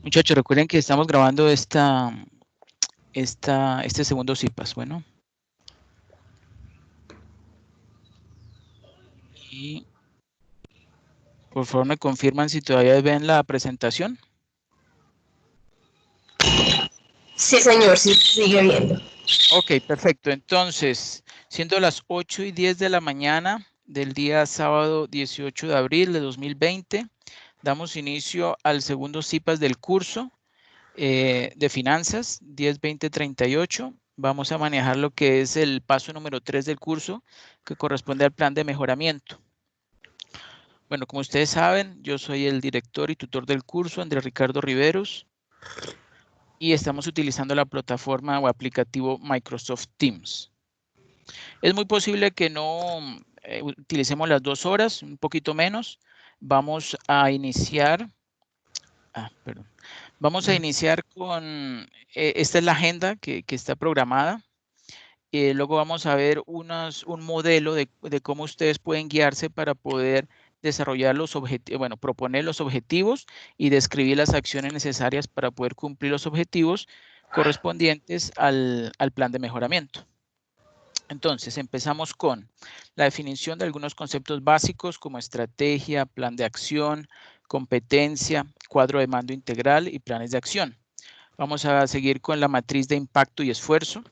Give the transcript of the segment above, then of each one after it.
Muchachos, recuerden que estamos grabando este segundo CIPAS, bueno. Y por favor me confirman si todavía ven la presentación. Sí, señor, sí, sigue viendo. Ok, perfecto. Entonces, siendo las 8:10 de la mañana del día sábado 18 de abril de 2020, damos inicio al segundo CIPAS del curso de finanzas 10-20-38. Vamos a manejar lo que es el paso número 3 del curso, que corresponde al plan de mejoramiento. Bueno, como ustedes saben, yo soy el director y tutor del curso, Andrés Ricardo Riveros, y estamos utilizando la plataforma o aplicativo Microsoft Teams. Es muy posible que no utilicemos las 2 horas, un poquito menos. Vamos a iniciar, Vamos a iniciar con, esta es la agenda que está programada. Luego vamos a ver un modelo de cómo ustedes pueden guiarse para poder desarrollar los objetivos, bueno, proponer los objetivos y describir las acciones necesarias para poder cumplir los objetivos correspondientes al plan de mejoramiento. Entonces, empezamos con la definición de algunos conceptos básicos como estrategia, plan de acción, competencia, cuadro de mando integral y planes de acción. Vamos a seguir con la matriz de impacto y esfuerzo.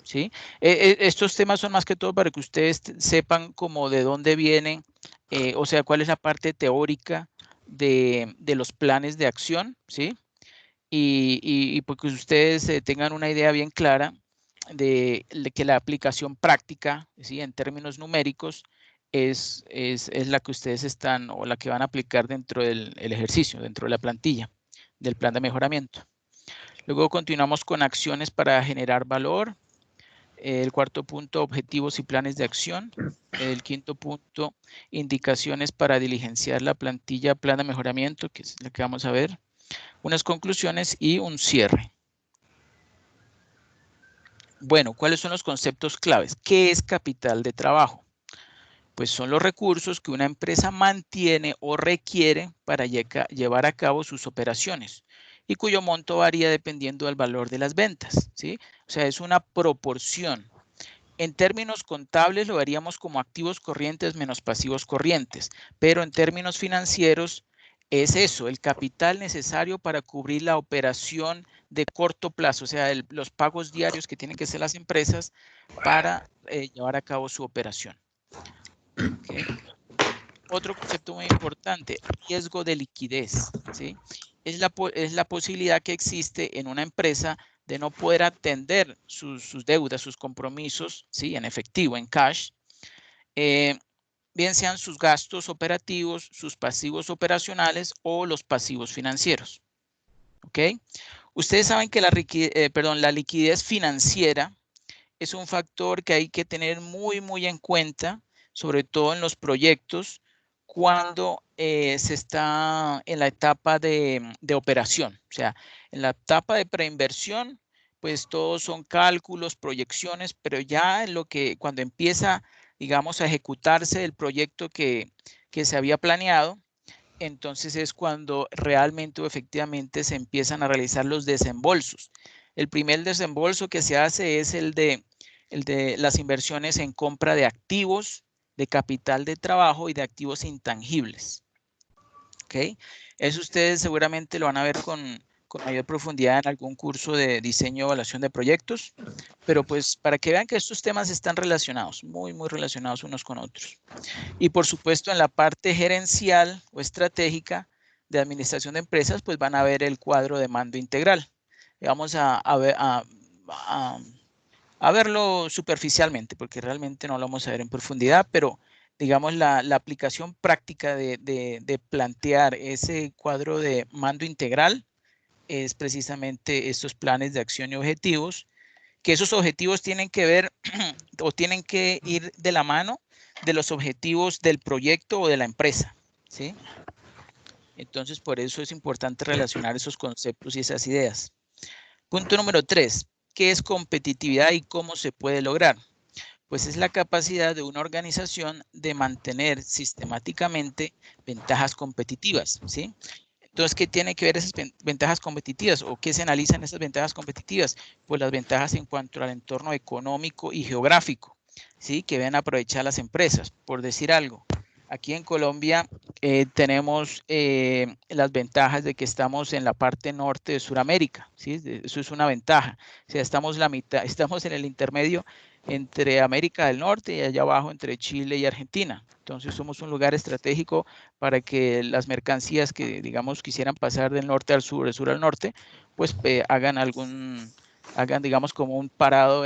¿Sí? Estos temas son más que todo para que ustedes sepan como de dónde vienen, o sea, cuál es la parte teórica de los planes de acción, ¿sí? Y porque ustedes tengan una idea bien clara de que la aplicación práctica, ¿sí? En términos numéricos, es la que ustedes están o la que van a aplicar dentro del ejercicio, dentro de la plantilla del plan de mejoramiento. Luego continuamos con acciones para generar valor. El cuarto punto, objetivos y planes de acción. El quinto punto, indicaciones para diligenciar la plantilla plan de mejoramiento, que es la que vamos a ver. Unas conclusiones y un cierre. Bueno, ¿cuáles son los conceptos claves? ¿Qué es capital de trabajo? Pues son los recursos que una empresa mantiene o requiere para llevar a cabo sus operaciones y cuyo monto varía dependiendo del valor de las ventas, ¿sí? O sea, es una proporción. En términos contables lo veríamos como activos corrientes menos pasivos corrientes, pero en términos financieros es eso, el capital necesario para cubrir la operación de corto plazo, o sea, los pagos diarios que tienen que hacer las empresas para llevar a cabo su operación. ¿Okay? Otro concepto muy importante, riesgo de liquidez, ¿sí? Es la posibilidad que existe en una empresa de no poder atender sus deudas, sus compromisos, ¿sí? En efectivo, en cash, bien sean sus gastos operativos, sus pasivos operacionales o los pasivos financieros. ¿Ok? Ustedes saben que la liquidez financiera es un factor que hay que tener muy en cuenta, sobre todo en los proyectos, cuando se está en la etapa de operación. O sea, en la etapa de preinversión, pues todos son cálculos, proyecciones, pero ya en cuando empieza, digamos, a ejecutarse el proyecto que se había planeado, entonces es cuando realmente o efectivamente se empiezan a realizar los desembolsos. El primer desembolso que se hace es el de las inversiones en compra de activos, de capital de trabajo y de activos intangibles. ¿Ok? Eso ustedes seguramente lo van a ver con mayor profundidad en algún curso de diseño y evaluación de proyectos, pero pues para que vean que estos temas están relacionados, muy relacionados unos con otros. Y por supuesto en la parte gerencial o estratégica de administración de empresas, pues van a ver el cuadro de mando integral. Vamos a verlo superficialmente, porque realmente no lo vamos a ver en profundidad, pero digamos la aplicación práctica de plantear ese cuadro de mando integral es precisamente estos planes de acción y objetivos, que esos objetivos tienen que ver o tienen que ir de la mano de los objetivos del proyecto o de la empresa, ¿sí? Entonces, por eso es importante relacionar esos conceptos y esas ideas. Punto número 3. ¿Qué es competitividad y cómo se puede lograr? Pues es la capacidad de una organización de mantener sistemáticamente ventajas competitivas, ¿sí? Entonces, ¿qué tiene que ver esas ventajas competitivas o qué se analizan esas ventajas competitivas? Pues las ventajas en cuanto al entorno económico y geográfico, ¿sí? Que deben aprovechar las empresas. Por decir algo, aquí en Colombia tenemos las ventajas de que estamos en la parte norte de Sudamérica, ¿sí? Eso es una ventaja. O sea, estamos en el intermedio entre América del Norte y allá abajo entre Chile y Argentina. Entonces somos un lugar estratégico para que las mercancías que, digamos, quisieran pasar del norte al sur, del sur al norte, pues hagan, digamos, como un parado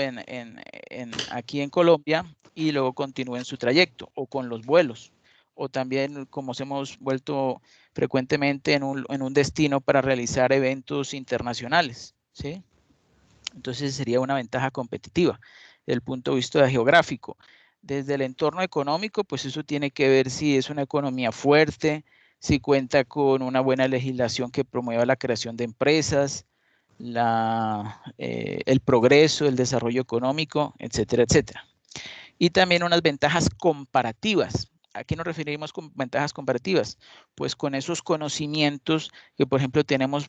aquí en Colombia y luego continúen su trayecto, o con los vuelos, o también como se hemos vuelto frecuentemente en un destino para realizar eventos internacionales, ¿sí? Entonces sería una ventaja competitiva desde el punto de vista geográfico. Desde el entorno económico, pues eso tiene que ver si es una economía fuerte, si cuenta con una buena legislación que promueva la creación de empresas, el progreso, el desarrollo económico, etcétera, etcétera. Y también unas ventajas comparativas. ¿A qué nos referimos con ventajas comparativas? Pues con esos conocimientos que, por ejemplo,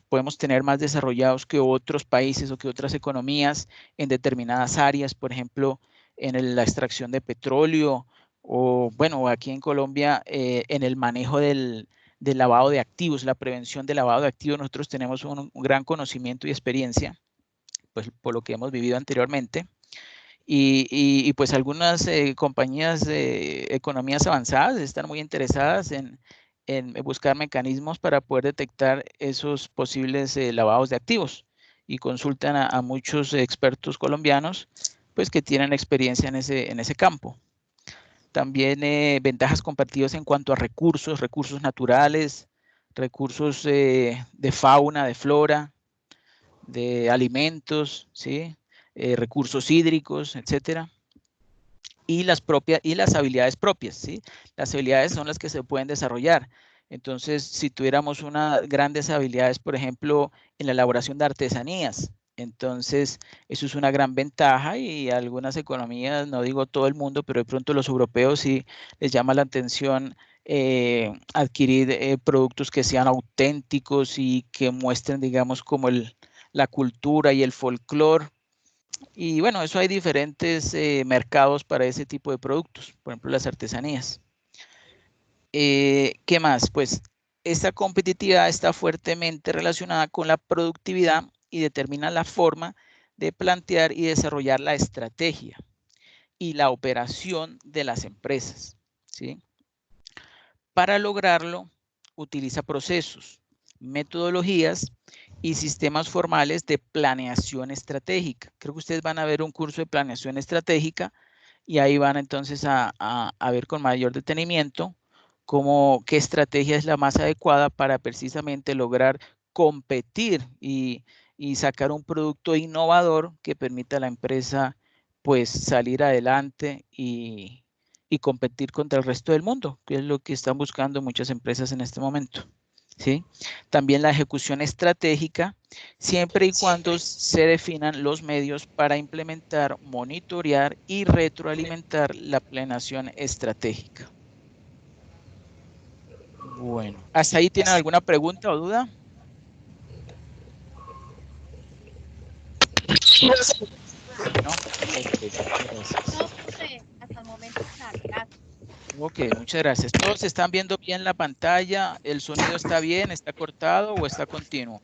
podemos tener más desarrollados que otros países o que otras economías en determinadas áreas, por ejemplo, en la extracción de petróleo o, bueno, aquí en Colombia, en el manejo del lavado de activos, la prevención del lavado de activos. Nosotros tenemos un gran conocimiento y experiencia, pues por lo que hemos vivido anteriormente. Y pues algunas compañías de economías avanzadas están muy interesadas en buscar mecanismos para poder detectar esos posibles lavados de activos y consultan a muchos expertos colombianos pues que tienen experiencia en ese campo. También ventajas comparativas en cuanto a recursos naturales, recursos de fauna, de flora, de alimentos, ¿sí? Recursos hídricos, etcétera. Y las habilidades propias, ¿sí? Las habilidades son las que se pueden desarrollar. Entonces, si tuviéramos unas grandes habilidades, por ejemplo, en la elaboración de artesanías, entonces eso es una gran ventaja y algunas economías, no digo todo el mundo, pero de pronto los europeos sí les llama la atención adquirir productos que sean auténticos y que muestren, digamos, como la cultura y el folclore. Y bueno, eso hay diferentes mercados para ese tipo de productos, por ejemplo, las artesanías. ¿Qué más? Pues esta competitividad está fuertemente relacionada con la productividad y determina la forma de plantear y desarrollar la estrategia y la operación de las empresas, ¿sí? Para lograrlo, utiliza procesos, metodologías y sistemas formales de planeación estratégica. Creo que ustedes van a ver un curso de planeación estratégica y ahí van entonces a ver con mayor detenimiento qué estrategia es la más adecuada para precisamente lograr competir y sacar un producto innovador que permita a la empresa pues salir adelante y competir contra el resto del mundo, que es lo que están buscando muchas empresas en este momento. ¿Sí? También la ejecución estratégica, siempre y cuando se definan los medios para implementar, monitorear y retroalimentar la planeación estratégica. Bueno, ¿hasta ahí tienen alguna pregunta o duda? No. Okay, gracias. No, profe, hasta el momento está. Gracias. Ok, muchas gracias. ¿Todos están viendo bien la pantalla? ¿El sonido está bien? ¿Está cortado o está continuo?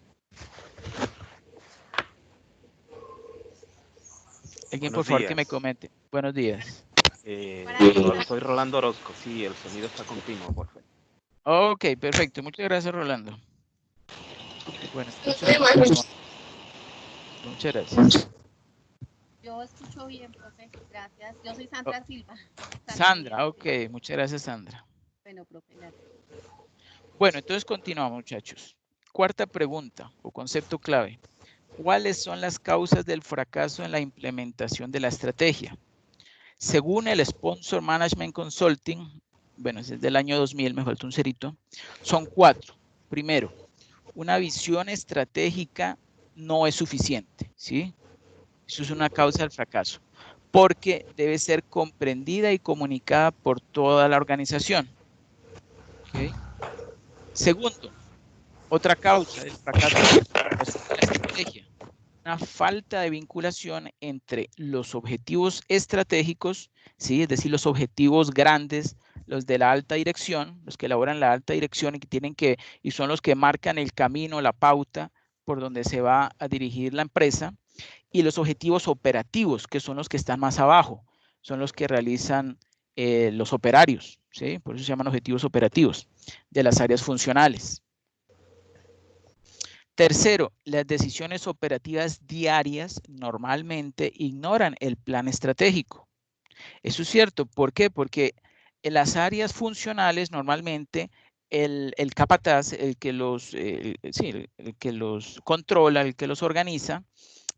Alguien, por favor, que me comente. Buenos días. Soy Rolando Orozco. Sí, el sonido está continuo, por favor. Ok, perfecto. Muchas gracias, Rolando. Bueno, entonces, muchas gracias. Yo escucho bien, profe. Gracias. Yo soy Sandra Silva. Sandra, ok. Muchas gracias, Sandra. Bueno, profe, gracias. Bueno, entonces continuamos, muchachos. Cuarta pregunta o concepto clave. ¿Cuáles son las causas del fracaso en la implementación de la estrategia? Según el Sponsor Management Consulting, bueno, es del año 2000, me falta un cerito, son 4. Primero, una visión estratégica no es suficiente, ¿sí? Eso es una causa del fracaso, porque debe ser comprendida y comunicada por toda la organización. ¿Okay? Segundo, Otra causa del fracaso de la estrategia, una falta de vinculación entre los objetivos estratégicos, ¿sí? Es decir, los objetivos grandes, los de la alta dirección, los que elaboran la alta dirección y son los que marcan el camino, la pauta por donde se va a dirigir la empresa, y los objetivos operativos, que son los que están más abajo, son los que realizan los operarios, ¿sí? Por eso se llaman objetivos operativos de las áreas funcionales. Tercero, las decisiones operativas diarias normalmente ignoran el plan estratégico. Eso es cierto. ¿Por qué? Porque en las áreas funcionales normalmente el capataz, el que los controla, el que los organiza,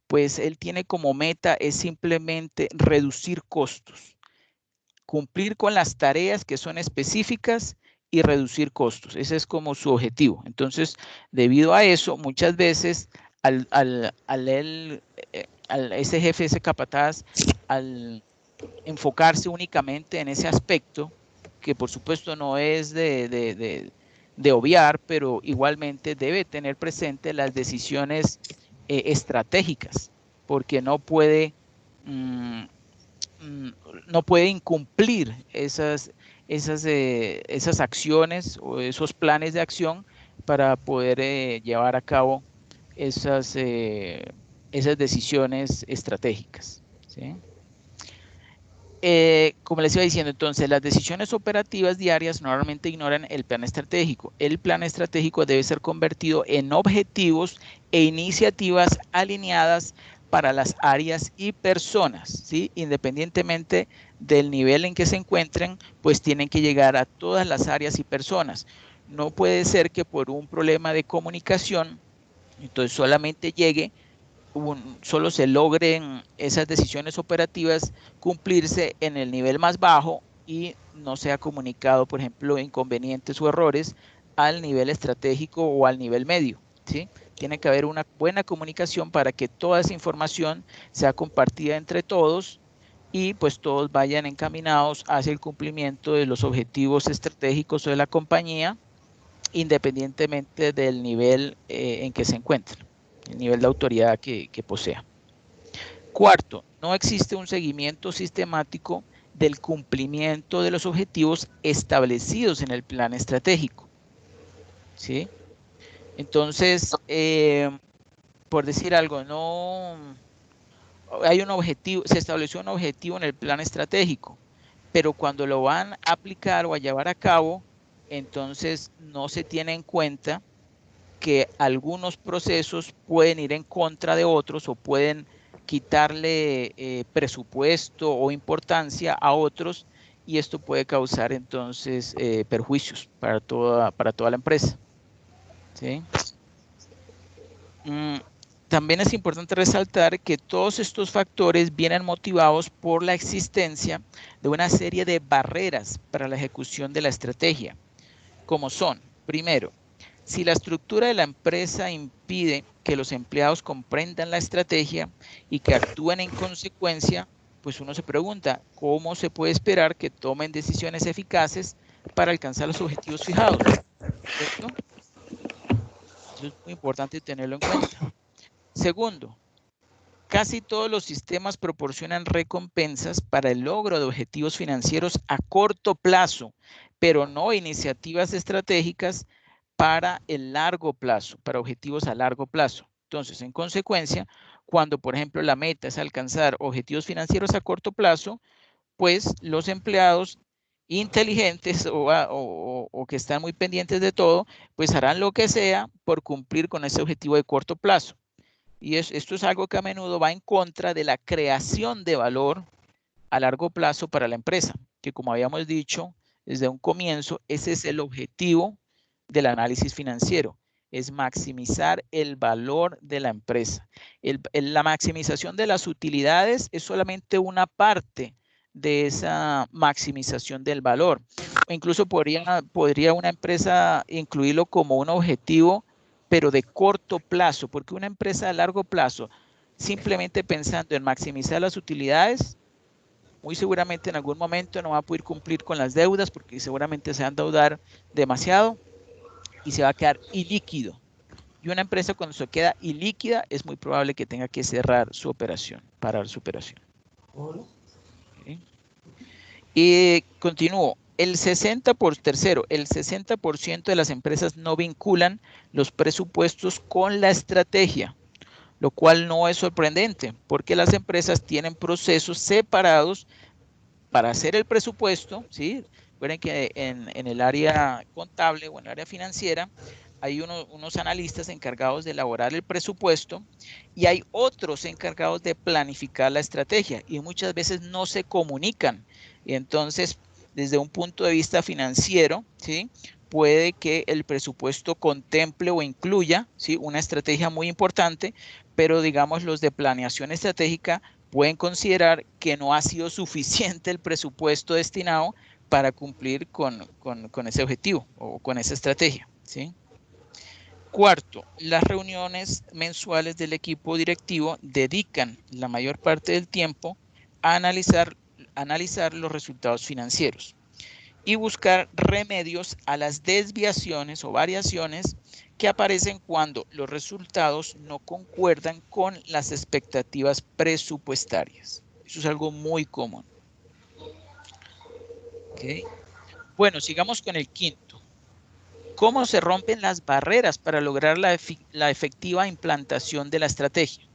pues él tiene como meta es simplemente reducir costos, cumplir con las tareas que son específicas y reducir costos. Ese es como su objetivo. Entonces, debido a eso, muchas veces ese jefe, ese capataz, al enfocarse únicamente en ese aspecto, que por supuesto no es de obviar, pero igualmente debe tener presente las decisiones estratégicas, porque no puede incumplir esas acciones o esos planes de acción para poder llevar a cabo esas decisiones estratégicas, ¿sí? Como les iba diciendo, entonces, las decisiones operativas diarias normalmente ignoran el plan estratégico. El plan estratégico debe ser convertido en objetivos e iniciativas alineadas para las áreas y personas, ¿sí? Independientemente del nivel en que se encuentren, pues tienen que llegar a todas las áreas y personas. No puede ser que por un problema de comunicación, entonces solamente solo se logren esas decisiones operativas cumplirse en el nivel más bajo y no sea comunicado, por ejemplo, inconvenientes o errores al nivel estratégico o al nivel medio, ¿sí? Tiene que haber una buena comunicación para que toda esa información sea compartida entre todos y pues todos vayan encaminados hacia el cumplimiento de los objetivos estratégicos de la compañía, independientemente del nivel en que se encuentren, el nivel de autoridad que posea. Cuarto, no existe un seguimiento sistemático del cumplimiento de los objetivos establecidos en el plan estratégico, ¿sí? Entonces, por decir algo, no hay un objetivo, se estableció un objetivo en el plan estratégico, pero cuando lo van a aplicar o a llevar a cabo, entonces no se tiene en cuenta que algunos procesos pueden ir en contra de otros o pueden quitarle presupuesto o importancia a otros, y esto puede causar entonces perjuicios para toda la empresa, ¿sí? También es importante resaltar que todos estos factores vienen motivados por la existencia de una serie de barreras para la ejecución de la estrategia, como son, primero, si la estructura de la empresa impide que los empleados comprendan la estrategia y que actúen en consecuencia, pues uno se pregunta, ¿cómo se puede esperar que tomen decisiones eficaces para alcanzar los objetivos fijados? ¿Cierto? Eso es muy importante tenerlo en cuenta. Segundo, casi todos los sistemas proporcionan recompensas para el logro de objetivos financieros a corto plazo, pero no iniciativas estratégicas para el largo plazo, para objetivos a largo plazo. Entonces, en consecuencia, cuando, por ejemplo, la meta es alcanzar objetivos financieros a corto plazo, pues los empleados inteligentes o que están muy pendientes de todo, pues harán lo que sea por cumplir con ese objetivo de corto plazo. Y esto es algo que a menudo va en contra de la creación de valor a largo plazo para la empresa, que como habíamos dicho desde un comienzo, ese es el objetivo del análisis financiero, es maximizar el valor de la empresa. La maximización de las utilidades es solamente una parte de esa maximización del valor. O incluso podría una empresa incluirlo como un objetivo, pero de corto plazo, porque una empresa a largo plazo, simplemente pensando en maximizar las utilidades, muy seguramente en algún momento no va a poder cumplir con las deudas porque seguramente se va a endeudar demasiado y se va a quedar ilíquido, Y una empresa cuando se queda ilíquida es muy probable que tenga que cerrar su operación, parar su operación. ¿Okay? Y continúo. El 60% de las empresas no vinculan los presupuestos con la estrategia, lo cual no es sorprendente, porque las empresas tienen procesos separados para hacer el presupuesto, ¿sí? Recuerden que en el área contable o en el área financiera hay unos analistas encargados de elaborar el presupuesto y hay otros encargados de planificar la estrategia y muchas veces no se comunican. Y entonces, desde un punto de vista financiero, ¿sí? Puede que el presupuesto contemple o incluya, ¿sí? Una estrategia muy importante, pero digamos los de planeación estratégica pueden considerar que no ha sido suficiente el presupuesto destinado para cumplir con ese objetivo o con esa estrategia, ¿sí? Cuarto, las reuniones mensuales del equipo directivo dedican la mayor parte del tiempo a analizar los resultados financieros y buscar remedios a las desviaciones o variaciones que aparecen cuando los resultados no concuerdan con las expectativas presupuestarias. Eso es algo muy común. ¿Okay? Bueno, sigamos con el quinto. ¿Cómo se rompen las barreras para lograr la efectiva implantación de la estrategia?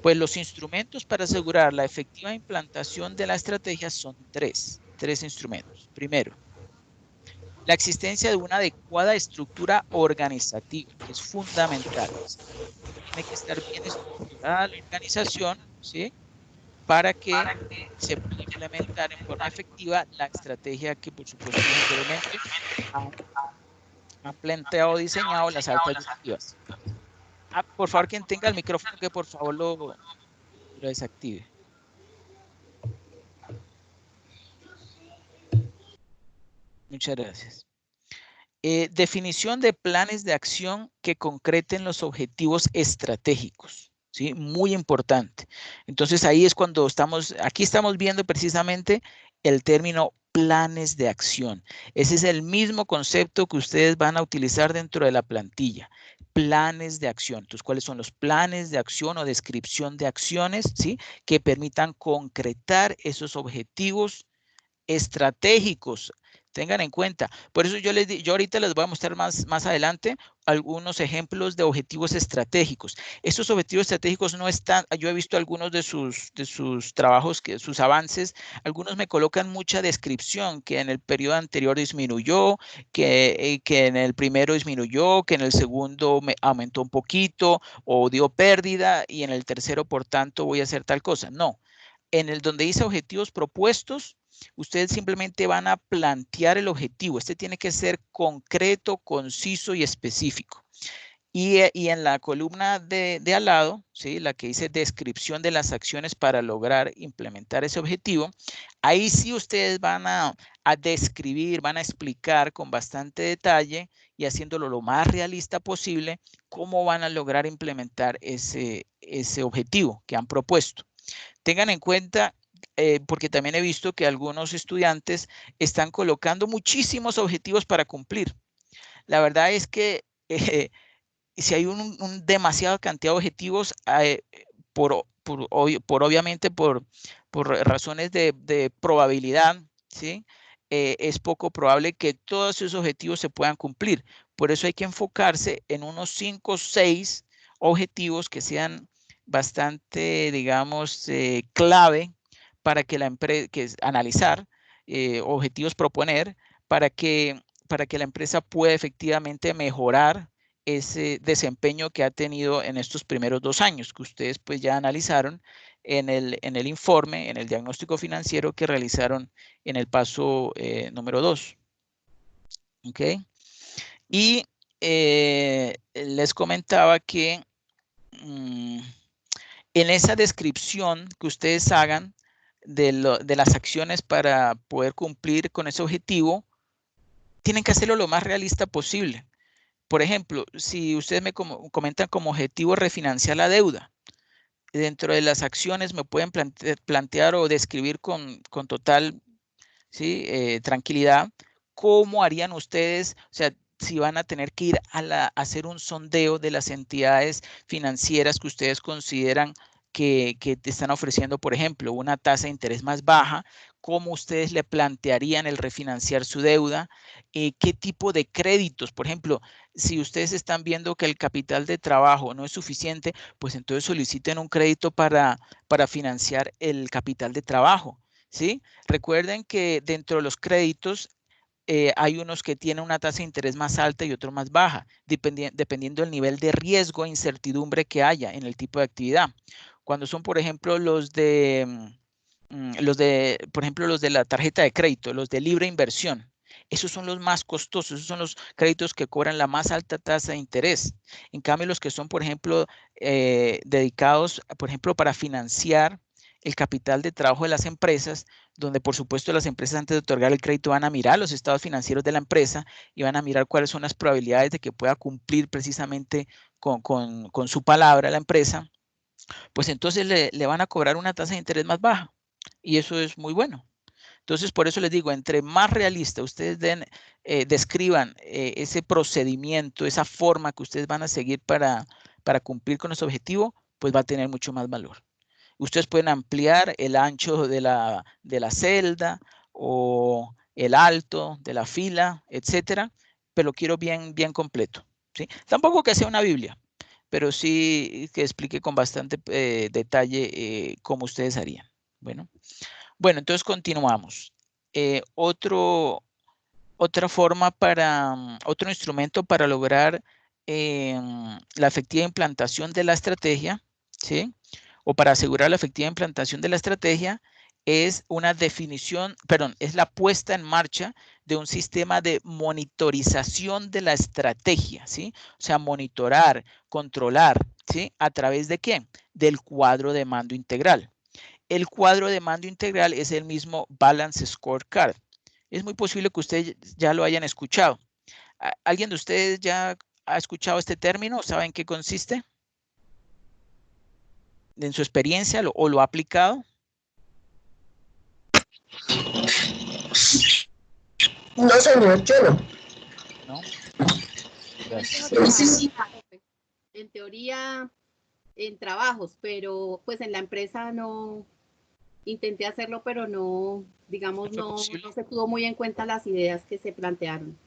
Pues los instrumentos para asegurar la efectiva implantación de la estrategia son tres instrumentos. Primero, la existencia de una adecuada estructura organizativa, que es fundamental. Tiene que estar bien estructurada la organización, ¿sí? Para que se pueda implementar en forma efectiva la estrategia que, por supuesto, anteriormente han planteado o diseñado las altas directivas. Por favor, quien tenga el micrófono, que por favor lo desactive. Muchas gracias. Definición de planes de acción que concreten los objetivos estratégicos, ¿sí? Muy importante. Entonces ahí es cuando aquí estamos viendo precisamente el término planes de acción. Ese es el mismo concepto que ustedes van a utilizar dentro de la plantilla. Planes de acción. Entonces, ¿cuáles son los planes de acción o descripción de acciones, ¿sí? Que permitan concretar esos objetivos estratégicos? Tengan en cuenta. Por eso yo ahorita les voy a mostrar más adelante algunos ejemplos de objetivos estratégicos. Estos objetivos estratégicos no están, yo he visto algunos de sus trabajos, sus avances, algunos me colocan mucha descripción, que en el periodo anterior disminuyó, que en el primero disminuyó, que en el segundo aumentó un poquito o dio pérdida y en el tercero, por tanto, voy a hacer tal cosa. No. En el donde dice objetivos propuestos, ustedes simplemente van a plantear el objetivo. Este tiene que ser concreto, conciso y específico. Y en la columna de al lado, ¿sí? La que dice descripción de las acciones para lograr implementar ese objetivo, ahí sí ustedes van a describir, van a explicar con bastante detalle y haciéndolo lo más realista posible cómo van a lograr implementar ese objetivo que han propuesto. Tengan en cuenta, porque también he visto que algunos estudiantes están colocando muchísimos objetivos para cumplir. La verdad es que si hay demasiada cantidad de objetivos, obviamente por razones de probabilidad, ¿sí? Es poco probable que todos esos objetivos se puedan cumplir. Por eso hay que enfocarse en unos 5 o 6 objetivos que sean bastante, digamos, clave para que la empresa, que es analizar, objetivos proponer, para que la empresa pueda efectivamente mejorar ese desempeño que ha tenido en estos primeros 2 años, que ustedes pues ya analizaron en el informe, en el diagnóstico financiero que realizaron en el paso número 2. ¿Ok? Y les comentaba que en esa descripción que ustedes hagan de las acciones para poder cumplir con ese objetivo, tienen que hacerlo lo más realista posible. Por ejemplo, si ustedes me comentan como objetivo refinanciar la deuda, dentro de las acciones me pueden plantear o describir con total, ¿sí? Tranquilidad cómo harían ustedes, o sea, si van a tener que ir a hacer un sondeo de las entidades financieras que ustedes consideran que te están ofreciendo, por ejemplo, una tasa de interés más baja, cómo ustedes le plantearían el refinanciar su deuda, qué tipo de créditos, por ejemplo, si ustedes están viendo que el capital de trabajo no es suficiente, pues entonces soliciten un crédito para financiar el capital de trabajo, ¿sí? Recuerden que dentro de los créditos hay unos que tienen una tasa de interés más alta y otros más baja, dependiendo del nivel de riesgo e incertidumbre que haya en el tipo de actividad. Cuando son, por ejemplo, los de la tarjeta de crédito, los de libre inversión, esos son los más costosos, esos son los créditos que cobran la más alta tasa de interés. En cambio, los que son, por ejemplo, dedicados, por ejemplo, para financiar el capital de trabajo de las empresas, donde por supuesto las empresas antes de otorgar el crédito van a mirar los estados financieros de la empresa y van a mirar cuáles son las probabilidades de que pueda cumplir precisamente con su palabra la empresa, pues entonces le van a cobrar una tasa de interés más baja y eso es muy bueno. Entonces, por eso les digo, entre más realista ustedes describan ese procedimiento, esa forma que ustedes van a seguir para cumplir con ese objetivo, pues va a tener mucho más valor. Ustedes pueden ampliar el ancho de la celda o el alto de la fila, etcétera, pero lo quiero bien completo, ¿sí? Tampoco que sea una Biblia, pero sí que explique con bastante detalle cómo ustedes harían. Bueno, entonces continuamos. Otra forma otro instrumento para lograr la efectiva implantación de la estrategia, ¿sí? O para asegurar la efectiva implantación de la estrategia es es la puesta en marcha de un sistema de monitorización de la estrategia, ¿sí? O sea, monitorar, controlar, ¿sí? ¿A través de qué? Del cuadro de mando integral. El cuadro de mando integral es el mismo Balance Scorecard. Es muy posible que ustedes ya lo hayan escuchado. ¿Alguien de ustedes ya ha escuchado este término? ¿Saben qué consiste? ¿En su experiencia o lo ha aplicado? No, señor, yo no. ¿No? Sí. En teoría, en trabajos, pero pues en la empresa no intenté hacerlo, pero no, digamos, no se tuvo muy en cuenta las ideas que se plantearon.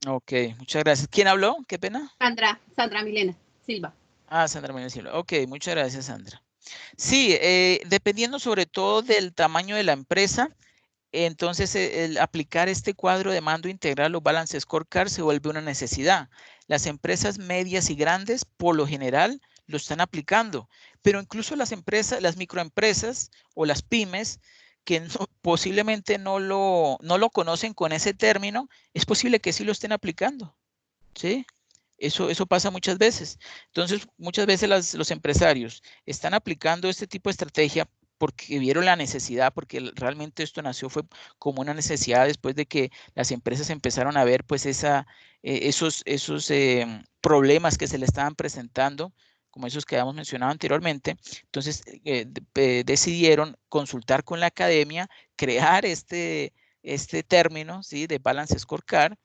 Ok, muchas gracias. ¿Quién habló? Qué pena. Sandra Milena Silva. Sandra Milena Silva. Ok, muchas gracias, Sandra. Sí, dependiendo sobre todo del tamaño de la empresa, entonces el aplicar este cuadro de mando integral o Balance Scorecard se vuelve una necesidad. Las empresas medias y grandes, por lo general, lo están aplicando, pero incluso las microempresas o las pymes que posiblemente no lo conocen con ese término, es posible que sí lo estén aplicando, ¿sí? Eso pasa muchas veces. Entonces, muchas veces los empresarios están aplicando este tipo de estrategia porque vieron la necesidad, porque realmente esto fue como una necesidad después de que las empresas empezaron a ver pues esos problemas que se le estaban presentando, como esos que habíamos mencionado anteriormente. Entonces, decidieron consultar con la academia, crear este término, ¿sí? De Balance Scorecard.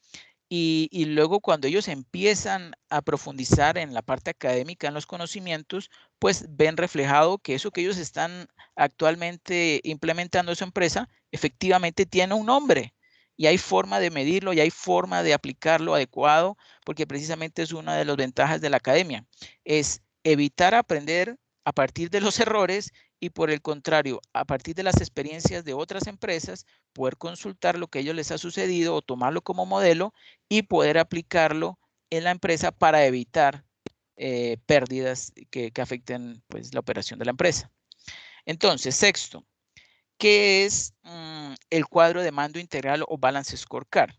Y luego cuando ellos empiezan a profundizar en la parte académica, en los conocimientos, pues ven reflejado que eso que ellos están actualmente implementando en su empresa, efectivamente tiene un nombre. Y hay forma de medirlo y hay forma de aplicarlo adecuado, porque precisamente es una de las ventajas de la academia. Es evitar aprender a partir de los errores y por el contrario, a partir de las experiencias de otras empresas, poder consultar lo que a ellos les ha sucedido o tomarlo como modelo y poder aplicarlo en la empresa para evitar pérdidas que afecten pues, la operación de la empresa. Entonces, sexto, ¿qué es el cuadro de mando integral o Balance Scorecard?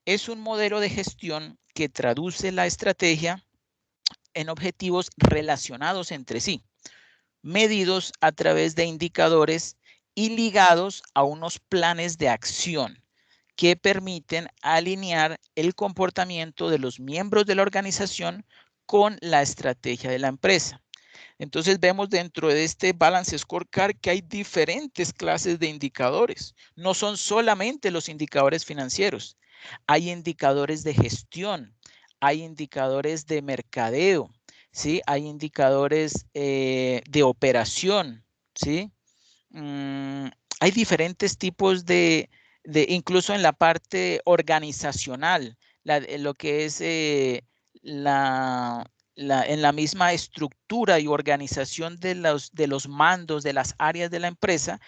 Es un modelo de gestión que traduce la estrategia en objetivos relacionados entre sí, medidos a través de indicadores y ligados a unos planes de acción que permiten alinear el comportamiento de los miembros de la organización con la estrategia de la empresa. Entonces vemos dentro de este Balance Scorecard que hay diferentes clases de indicadores. No son solamente los indicadores financieros. Hay indicadores de gestión, hay indicadores de mercadeo, ¿sí? Hay indicadores de operación, ¿sí? Hay diferentes tipos incluso en la parte organizacional, lo que es en la misma estructura y organización de los mandos de las áreas de la empresa,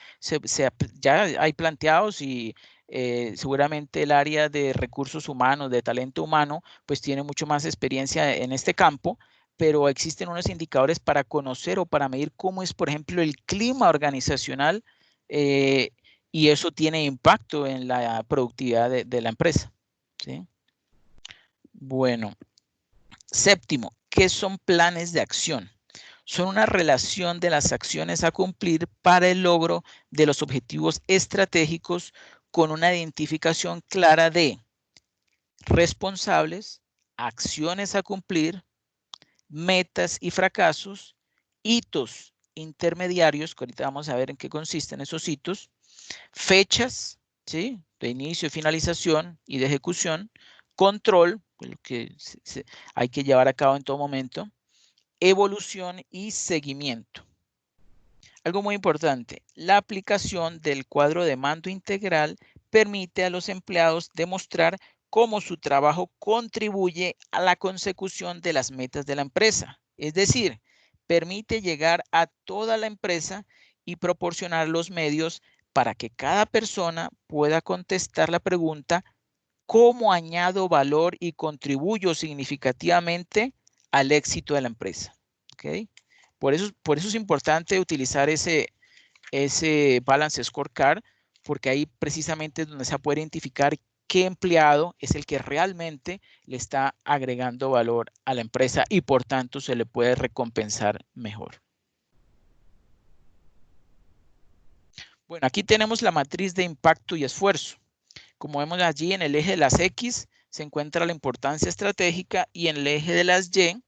ya hay planteados y seguramente el área de recursos humanos, de talento humano, pues tiene mucho más experiencia en este campo, pero existen unos indicadores para conocer o para medir cómo es, por ejemplo, el clima organizacional y eso tiene impacto en la productividad de la empresa, ¿sí? Bueno, séptimo, ¿qué son planes de acción? Son una relación de las acciones a cumplir para el logro de los objetivos estratégicos con una identificación clara de responsables, acciones a cumplir, metas y fracasos, hitos intermediarios, que ahorita vamos a ver en qué consisten esos hitos, fechas, ¿sí? De inicio, finalización y de ejecución, control, lo que hay que llevar a cabo en todo momento, evolución y seguimiento. Algo muy importante, la aplicación del cuadro de mando integral permite a los empleados demostrar cómo su trabajo contribuye a la consecución de las metas de la empresa. Es decir, permite llegar a toda la empresa y proporcionar los medios para que cada persona pueda contestar la pregunta ¿cómo añado valor y contribuyo significativamente al éxito de la empresa? ¿Okay? Por eso es importante utilizar ese Balance Scorecard, porque ahí precisamente es donde se puede identificar qué empleado es el que realmente le está agregando valor a la empresa y por tanto se le puede recompensar mejor. Bueno, aquí tenemos la matriz de impacto y esfuerzo. Como vemos allí en el eje de las X se encuentra la importancia estratégica y en el eje de las Y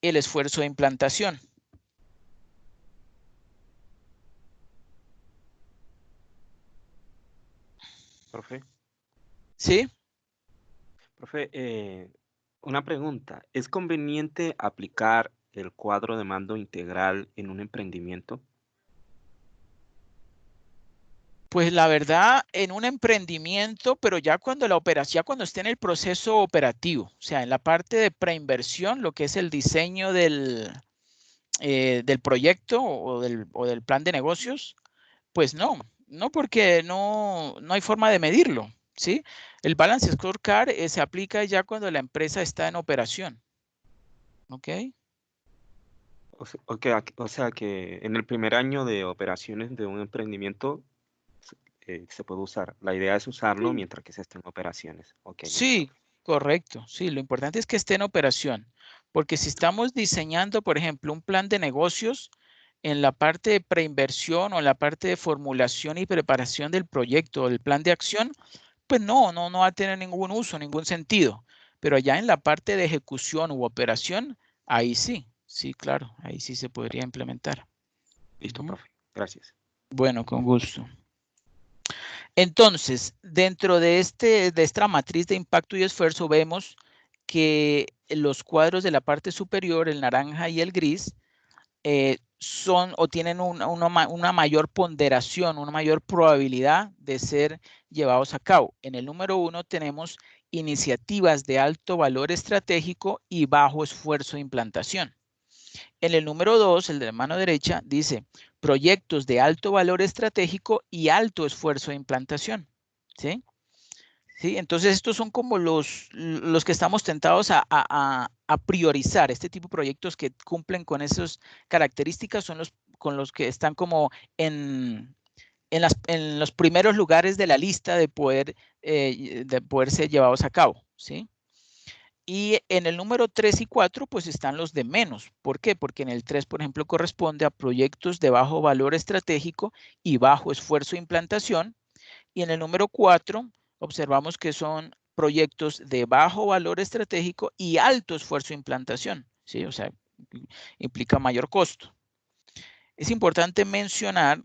el esfuerzo de implantación. Profe. ¿Sí? Profe, una pregunta. ¿Es conveniente aplicar el cuadro de mando integral en un emprendimiento? Pues la verdad, en un emprendimiento, pero ya cuando la operación, ya cuando esté en el proceso operativo, o sea, en la parte de preinversión, lo que es el diseño del proyecto o del plan de negocios, pues no porque no hay forma de medirlo, ¿sí? El Balance Scorecard se aplica ya cuando la empresa está en operación, ¿ok? O sea que en el primer año de operaciones de un emprendimiento se puede usar. La idea es usarlo Sí. mientras que se estén en operaciones. Ok, listo. Sí, correcto. Sí, lo importante es que esté en operación, porque si estamos diseñando, por ejemplo, un plan de negocios en la parte de preinversión o en la parte de formulación y preparación del proyecto o del plan de acción, pues no va a tener ningún uso, ningún sentido. Pero allá en la parte de ejecución u operación, ahí sí, claro, ahí sí se podría implementar. Listo, profe. Gracias. Bueno, con gusto. Entonces, dentro de esta matriz de impacto y esfuerzo, vemos que los cuadros de la parte superior, el naranja y el gris, son o tienen una mayor ponderación, una mayor probabilidad de ser llevados a cabo. En el número 1 tenemos iniciativas de alto valor estratégico y bajo esfuerzo de implantación. En el número 2, el de la mano derecha, dice proyectos de alto valor estratégico y alto esfuerzo de implantación. ¿Sí? ¿Sí? Entonces, estos son como los que estamos tentados a priorizar. Este tipo de proyectos que cumplen con esas características son con los que están como en los primeros lugares de la lista de poder ser llevados a cabo. ¿Sí? Y en el número 3 y 4, pues están los de menos. ¿Por qué? Porque en el 3, por ejemplo, corresponde a proyectos de bajo valor estratégico y bajo esfuerzo de implantación. Y en el número 4, observamos que son proyectos de bajo valor estratégico y alto esfuerzo de implantación. ¿Sí? O sea, implica mayor costo. Es importante mencionar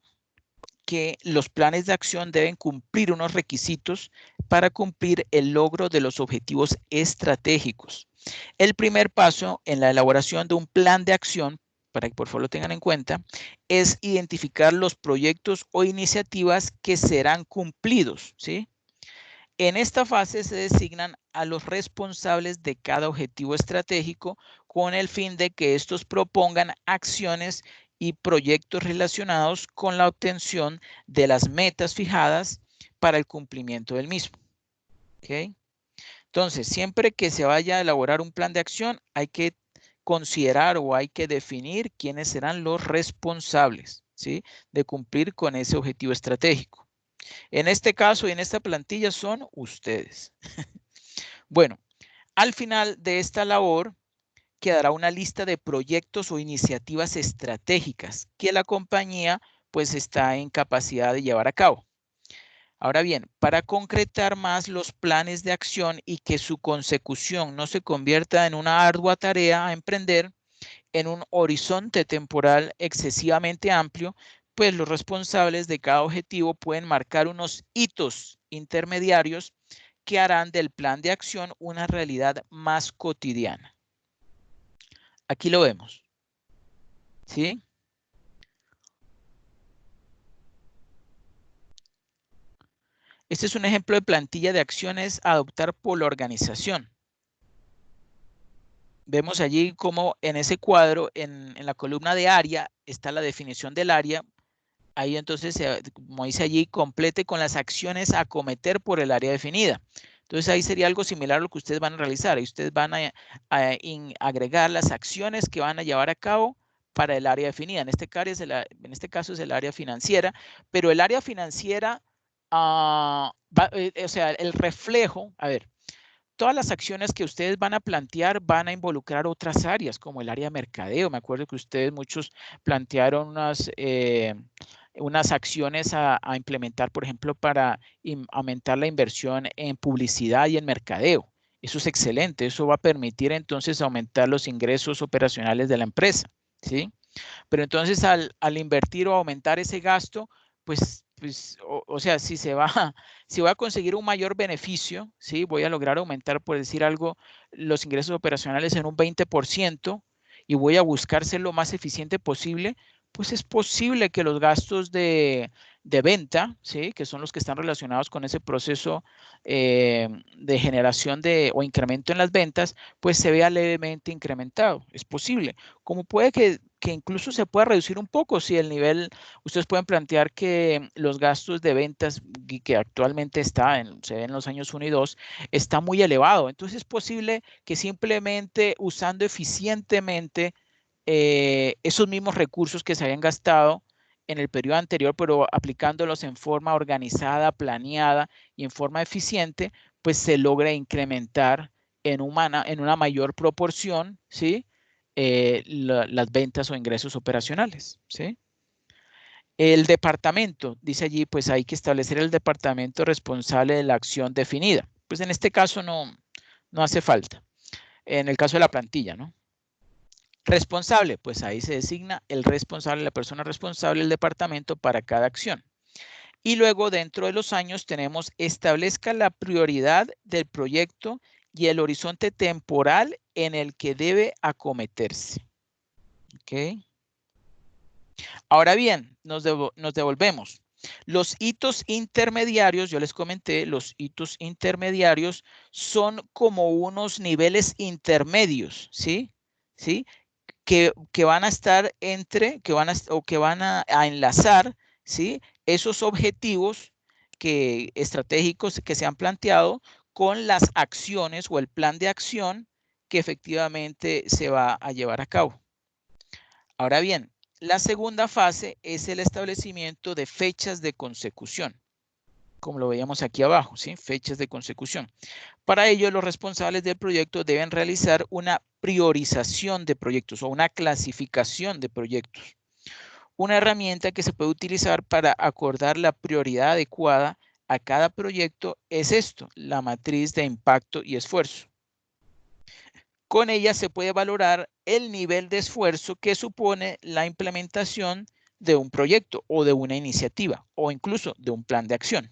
que los planes de acción deben cumplir unos requisitos para cumplir el logro de los objetivos estratégicos. El primer paso en la elaboración de un plan de acción, para que por favor lo tengan en cuenta, es identificar los proyectos o iniciativas que serán cumplidos, ¿sí? En esta fase se designan a los responsables de cada objetivo estratégico con el fin de que estos propongan acciones y proyectos relacionados con la obtención de las metas fijadas para el cumplimiento del mismo. ¿Okay? Entonces, siempre que se vaya a elaborar un plan de acción, hay que considerar o hay que definir quiénes serán los responsables, ¿sí?, de cumplir con ese objetivo estratégico. En este caso y en esta plantilla son ustedes. Bueno, al final de esta labor quedará una lista de proyectos o iniciativas estratégicas que la compañía pues está en capacidad de llevar a cabo. Ahora bien, para concretar más los planes de acción y que su consecución no se convierta en una ardua tarea a emprender en un horizonte temporal excesivamente amplio, pues los responsables de cada objetivo pueden marcar unos hitos intermediarios que harán del plan de acción una realidad más cotidiana. Aquí lo vemos. ¿Sí? Este es un ejemplo de plantilla de acciones a adoptar por la organización. Vemos allí como en ese cuadro, en la columna de área, está la definición del área. Ahí entonces, como dice allí, complete con las acciones a acometer por el área definida. Entonces ahí sería algo similar a lo que ustedes van a realizar. Ahí ustedes van a agregar las acciones que van a llevar a cabo para el área definida. En este caso es el área financiera, pero el área financiera, o sea, el reflejo, a ver, todas las acciones que ustedes van a plantear van a involucrar otras áreas, como el área de mercadeo. Me acuerdo que ustedes muchos plantearon unas acciones a implementar, por ejemplo, para aumentar la inversión en publicidad y en mercadeo. Eso es excelente. Eso va a permitir entonces aumentar los ingresos operacionales de la empresa, ¿sí? Pero entonces al invertir o aumentar ese gasto, pues o sea, si voy a conseguir un mayor beneficio, ¿sí?, voy a lograr aumentar, por decir algo, los ingresos operacionales en un 20% y voy a buscar ser lo más eficiente posible, pues es posible que los gastos de venta, ¿sí?, que son los que están relacionados con ese proceso de generación o incremento en las ventas, pues se vea levemente incrementado. Es posible. Como puede que incluso se pueda reducir un poco si el nivel, ustedes pueden plantear que los gastos de ventas que actualmente se ve en los años 1 y 2, está muy elevado. Entonces es posible que simplemente usando eficientemente esos mismos recursos que se habían gastado en el periodo anterior, pero aplicándolos en forma organizada, planeada y en forma eficiente, pues se logra incrementar en una mayor proporción, ¿sí?, las ventas o ingresos operacionales, ¿sí? El departamento, dice allí, pues hay que establecer el departamento responsable de la acción definida. Pues en este caso no hace falta. En el caso de la plantilla, ¿no? Responsable, pues ahí se designa el responsable, la persona responsable del departamento para cada acción. Y luego dentro de los años tenemos establezca la prioridad del proyecto y el horizonte temporal en el que debe acometerse. ¿Ok? Ahora bien, nos devolvemos. Los hitos intermediarios, yo les comenté, los hitos intermediarios son como unos niveles intermedios, ¿sí? ¿Sí? Que van a estar que van a enlazar, ¿sí?, esos objetivos estratégicos que se han planteado con las acciones o el plan de acción que efectivamente se va a llevar a cabo. Ahora bien, la segunda fase es el establecimiento de fechas de consecución, como lo veíamos aquí abajo, ¿sí? Fechas de consecución. Para ello, los responsables del proyecto deben realizar una priorización de proyectos o una clasificación de proyectos. Una herramienta que se puede utilizar para acordar la prioridad adecuada a cada proyecto es esto, la matriz de impacto y esfuerzo. Con ella se puede valorar el nivel de esfuerzo que supone la implementación de un proyecto o de una iniciativa o incluso de un plan de acción.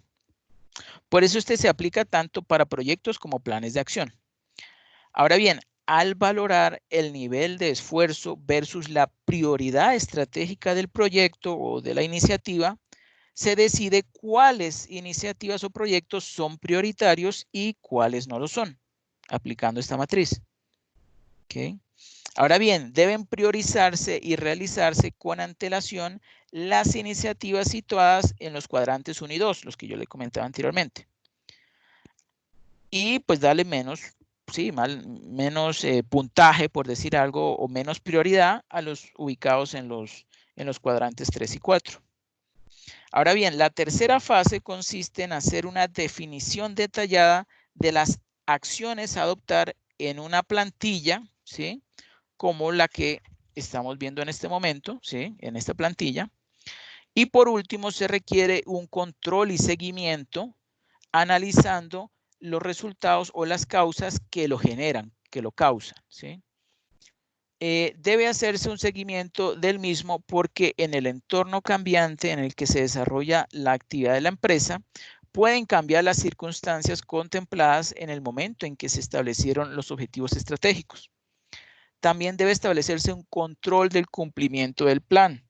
Por eso este se aplica tanto para proyectos como planes de acción. Ahora bien, al valorar el nivel de esfuerzo versus la prioridad estratégica del proyecto o de la iniciativa, se decide cuáles iniciativas o proyectos son prioritarios y cuáles no lo son, aplicando esta matriz. ¿Okay? Ahora bien, deben priorizarse y realizarse con antelación las iniciativas situadas en los cuadrantes 1 y 2, los que yo le comentaba anteriormente. Y pues darle menos puntaje, por decir algo, o menos prioridad a los ubicados en los cuadrantes 3 y 4. Ahora bien, la tercera fase consiste en hacer una definición detallada de las acciones a adoptar en una plantilla, ¿sí? Como la que estamos viendo en este momento, ¿sí? En esta plantilla. Y por último, se requiere un control y seguimiento analizando los resultados o las causas que lo generan, que lo causan, ¿sí? Debe hacerse un seguimiento del mismo porque en el entorno cambiante en el que se desarrolla la actividad de la empresa, pueden cambiar las circunstancias contempladas en el momento en que se establecieron los objetivos estratégicos. También debe establecerse un control del cumplimiento del plan,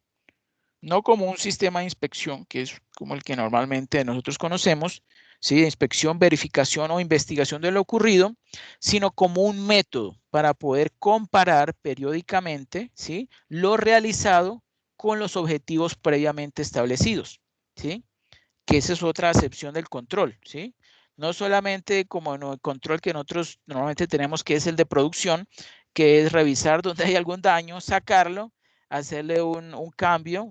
no como un sistema de inspección, que es como el que normalmente nosotros conocemos, ¿sí? Inspección, verificación o investigación de lo ocurrido, sino como un método para poder comparar periódicamente, ¿sí? Lo realizado con los objetivos previamente establecidos, ¿sí? Que esa es otra acepción del control, ¿sí? No solamente como el control que nosotros normalmente tenemos, que es el de producción, que es revisar donde hay algún daño, sacarlo, hacerle un cambio,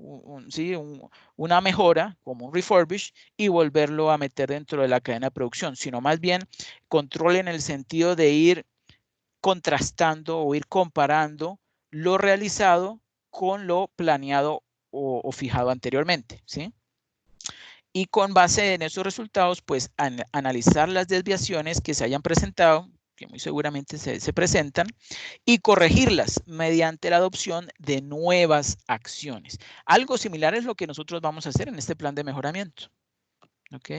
una mejora, como un refurbish, y volverlo a meter dentro de la cadena de producción, sino más bien control en el sentido de ir contrastando o ir comparando lo realizado con lo planeado o fijado anteriormente, ¿sí? Y con base en esos resultados, pues analizar las desviaciones que se hayan presentado, que muy seguramente se presentan, y corregirlas mediante la adopción de nuevas acciones. Algo similar es lo que nosotros vamos a hacer en este plan de mejoramiento. ¿Ok?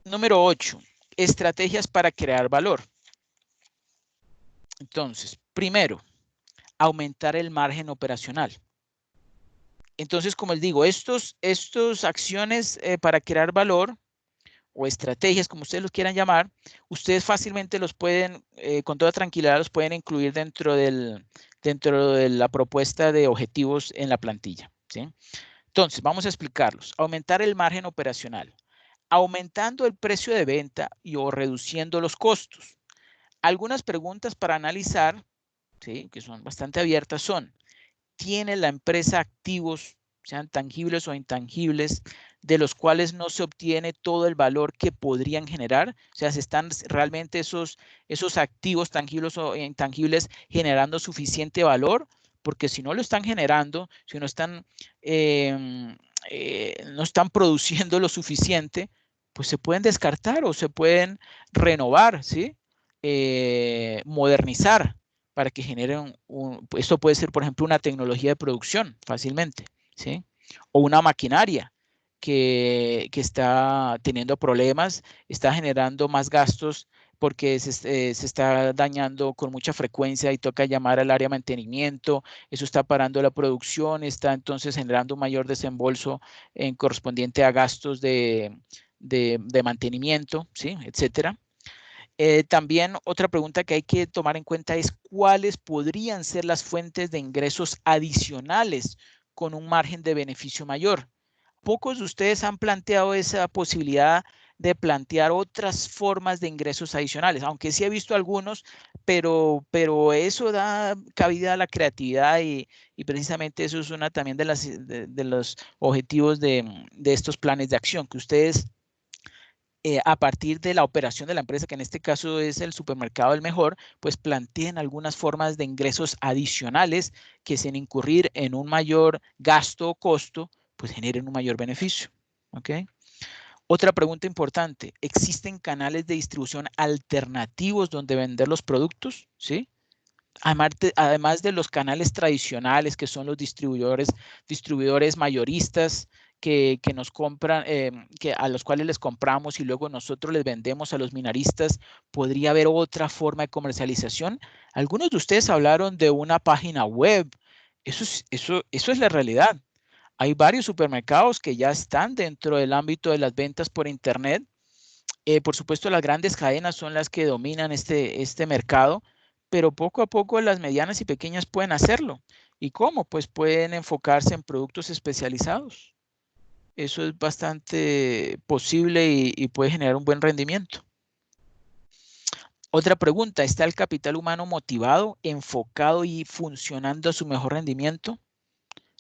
Número 8. Estrategias para crear valor. Entonces, primero, aumentar el margen operacional. Entonces, como les digo, estos acciones para crear valor o estrategias, como ustedes los quieran llamar, ustedes fácilmente los pueden, con toda tranquilidad, los pueden incluir dentro de la propuesta de objetivos en la plantilla, ¿sí? Entonces, vamos a explicarlos. Aumentar el margen operacional, aumentando el precio de venta o reduciendo los costos. Algunas preguntas para analizar, ¿sí? Que son bastante abiertas, son: ¿tiene la empresa activos, sean tangibles o intangibles, de los cuales no se obtiene todo el valor que podrían generar? O sea, ¿se están realmente esos activos tangibles o intangibles generando suficiente valor? Porque si no lo están generando, si no están produciendo lo suficiente, pues se pueden descartar o se pueden renovar, ¿sí? Modernizar para que generen esto puede ser, por ejemplo, una tecnología de producción fácilmente, ¿sí? O una maquinaria que está teniendo problemas, está generando más gastos porque se está dañando con mucha frecuencia y toca llamar al área de mantenimiento, eso está parando la producción, está entonces generando un mayor desembolso en correspondiente a gastos de mantenimiento, ¿sí? Etcétera. También otra pregunta que hay que tomar en cuenta es cuáles podrían ser las fuentes de ingresos adicionales con un margen de beneficio mayor. Pocos de ustedes han planteado esa posibilidad de plantear otras formas de ingresos adicionales, aunque sí he visto algunos, pero eso da cabida a la creatividad y precisamente eso es una también de los objetivos de estos planes de acción, que ustedes a partir de la operación de la empresa, que en este caso es el supermercado El Mejor, pues planteen algunas formas de ingresos adicionales que sin incurrir en un mayor gasto o costo, pues generen un mayor beneficio. ¿Ok? Otra pregunta importante, ¿existen canales de distribución alternativos donde vender los productos? ¿Sí? además de los canales tradicionales que son los distribuidores mayoristas que nos compran, a los cuales les compramos y luego nosotros les vendemos a los minoristas, ¿podría haber otra forma de comercialización? Algunos de ustedes hablaron de una página web. Eso es la realidad. Hay varios supermercados que ya están dentro del ámbito de las ventas por internet. Por supuesto, las grandes cadenas son las que dominan este mercado, pero poco a poco las medianas y pequeñas pueden hacerlo. ¿Y cómo? Pues pueden enfocarse en productos especializados. Eso es bastante posible y puede generar un buen rendimiento. Otra pregunta, ¿está el capital humano motivado, enfocado y funcionando a su mejor rendimiento?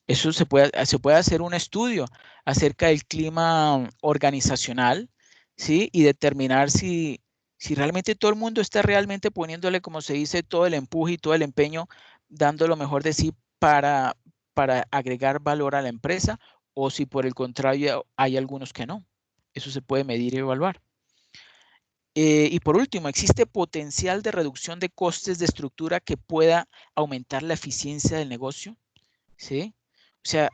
Eso se puede hacer un estudio acerca del clima organizacional, ¿sí? Y determinar si realmente todo el mundo está realmente poniéndole, como se dice, todo el empuje y todo el empeño, dando lo mejor de sí para agregar valor a la empresa, o si por el contrario hay algunos que no. Eso se puede medir y evaluar. Y por último, ¿existe potencial de reducción de costes de estructura que pueda aumentar la eficiencia del negocio? ¿Sí? O sea,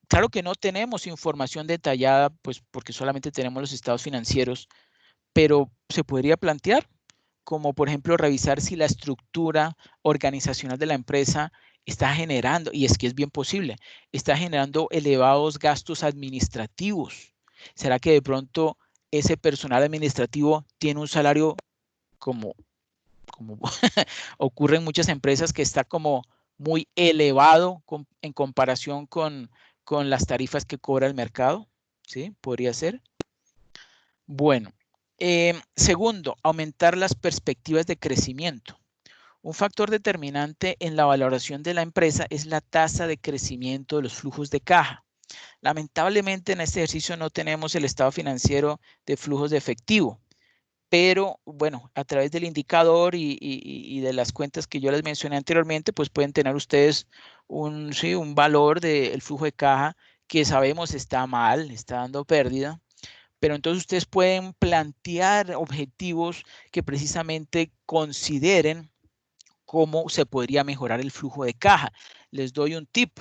claro que no tenemos información detallada, pues porque solamente tenemos los estados financieros, pero se podría plantear, como por ejemplo revisar si la estructura organizacional de la empresa está generando, y es que es bien posible, está generando elevados gastos administrativos. ¿Será que de pronto ese personal administrativo tiene un salario como ocurre en muchas empresas, que está como muy elevado en comparación con las tarifas que cobra el mercado? ¿Sí? Podría ser. Bueno, segundo, aumentar las perspectivas de crecimiento. Un factor determinante en la valoración de la empresa es la tasa de crecimiento de los flujos de caja. Lamentablemente en este ejercicio no tenemos el estado financiero de flujos de efectivo, pero bueno, a través del indicador y de las cuentas que yo les mencioné anteriormente, pues pueden tener ustedes un valor del flujo de caja que sabemos está mal, está dando pérdida, pero entonces ustedes pueden plantear objetivos que precisamente consideren cómo se podría mejorar el flujo de caja. Les doy un tip: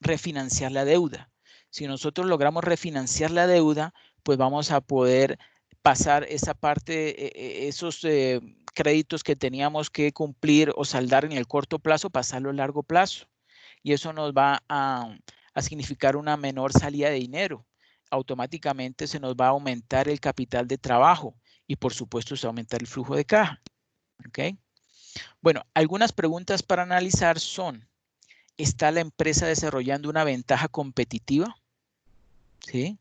refinanciar la deuda. Si nosotros logramos refinanciar la deuda, pues vamos a poder pasar esa parte, esos créditos que teníamos que cumplir o saldar en el corto plazo, pasarlo a largo plazo. Y eso nos va a significar una menor salida de dinero. Automáticamente se nos va a aumentar el capital de trabajo y por supuesto se va a aumentar el flujo de caja. ¿Ok? Bueno, algunas preguntas para analizar son: ¿está la empresa desarrollando una ventaja competitiva? ¿Sí?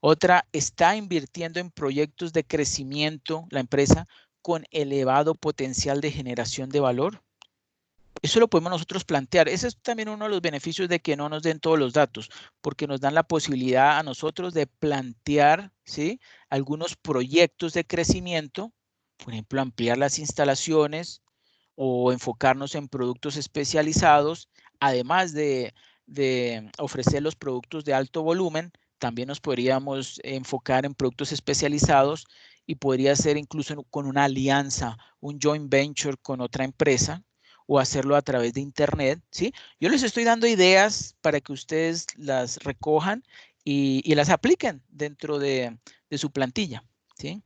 Otra, ¿está invirtiendo en proyectos de crecimiento la empresa con elevado potencial de generación de valor? Eso lo podemos nosotros plantear. Ese es también uno de los beneficios de que no nos den todos los datos, porque nos dan la posibilidad a nosotros de plantear, ¿sí?, algunos proyectos de crecimiento, por ejemplo, ampliar las instalaciones o enfocarnos en productos especializados. Además de ofrecer los productos de alto volumen, también nos podríamos enfocar en productos especializados y podría ser incluso con una alianza, un joint venture con otra empresa, o hacerlo a través de internet, ¿sí? Yo les estoy dando ideas para que ustedes las recojan y las apliquen dentro de su plantilla, ¿sí?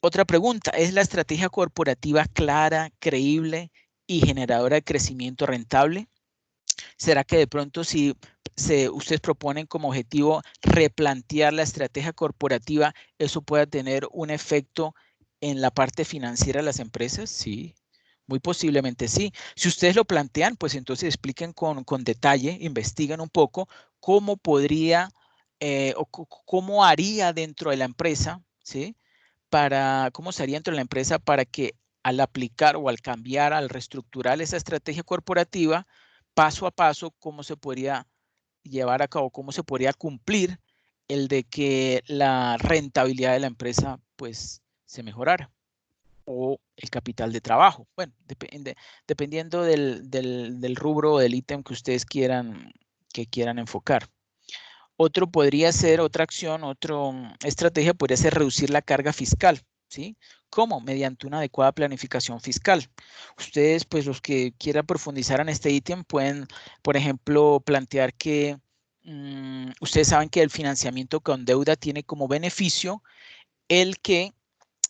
Otra pregunta, ¿es la estrategia corporativa clara, creíble y generadora de crecimiento rentable? ¿Será que de pronto si ustedes proponen como objetivo replantear la estrategia corporativa, eso pueda tener un efecto en la parte financiera de las empresas? Sí, muy posiblemente sí. Si ustedes lo plantean, pues entonces expliquen con detalle, investiguen un poco cómo podría o cómo haría dentro de la empresa, ¿sí?, cómo se haría dentro de la empresa para que al aplicar o al cambiar, al reestructurar esa estrategia corporativa, paso a paso, cómo se podría llevar a cabo, cómo se podría cumplir el de que la rentabilidad de la empresa pues se mejorara, o el capital de trabajo. Bueno, dependiendo del rubro o del ítem que ustedes quieran enfocar. Otra acción, otra estrategia podría ser reducir la carga fiscal. ¿sí? ¿Cómo? Mediante una adecuada planificación fiscal. Ustedes, pues los que quieran profundizar en este ítem, pueden, por ejemplo, plantear que ustedes saben que el financiamiento con deuda tiene como beneficio el que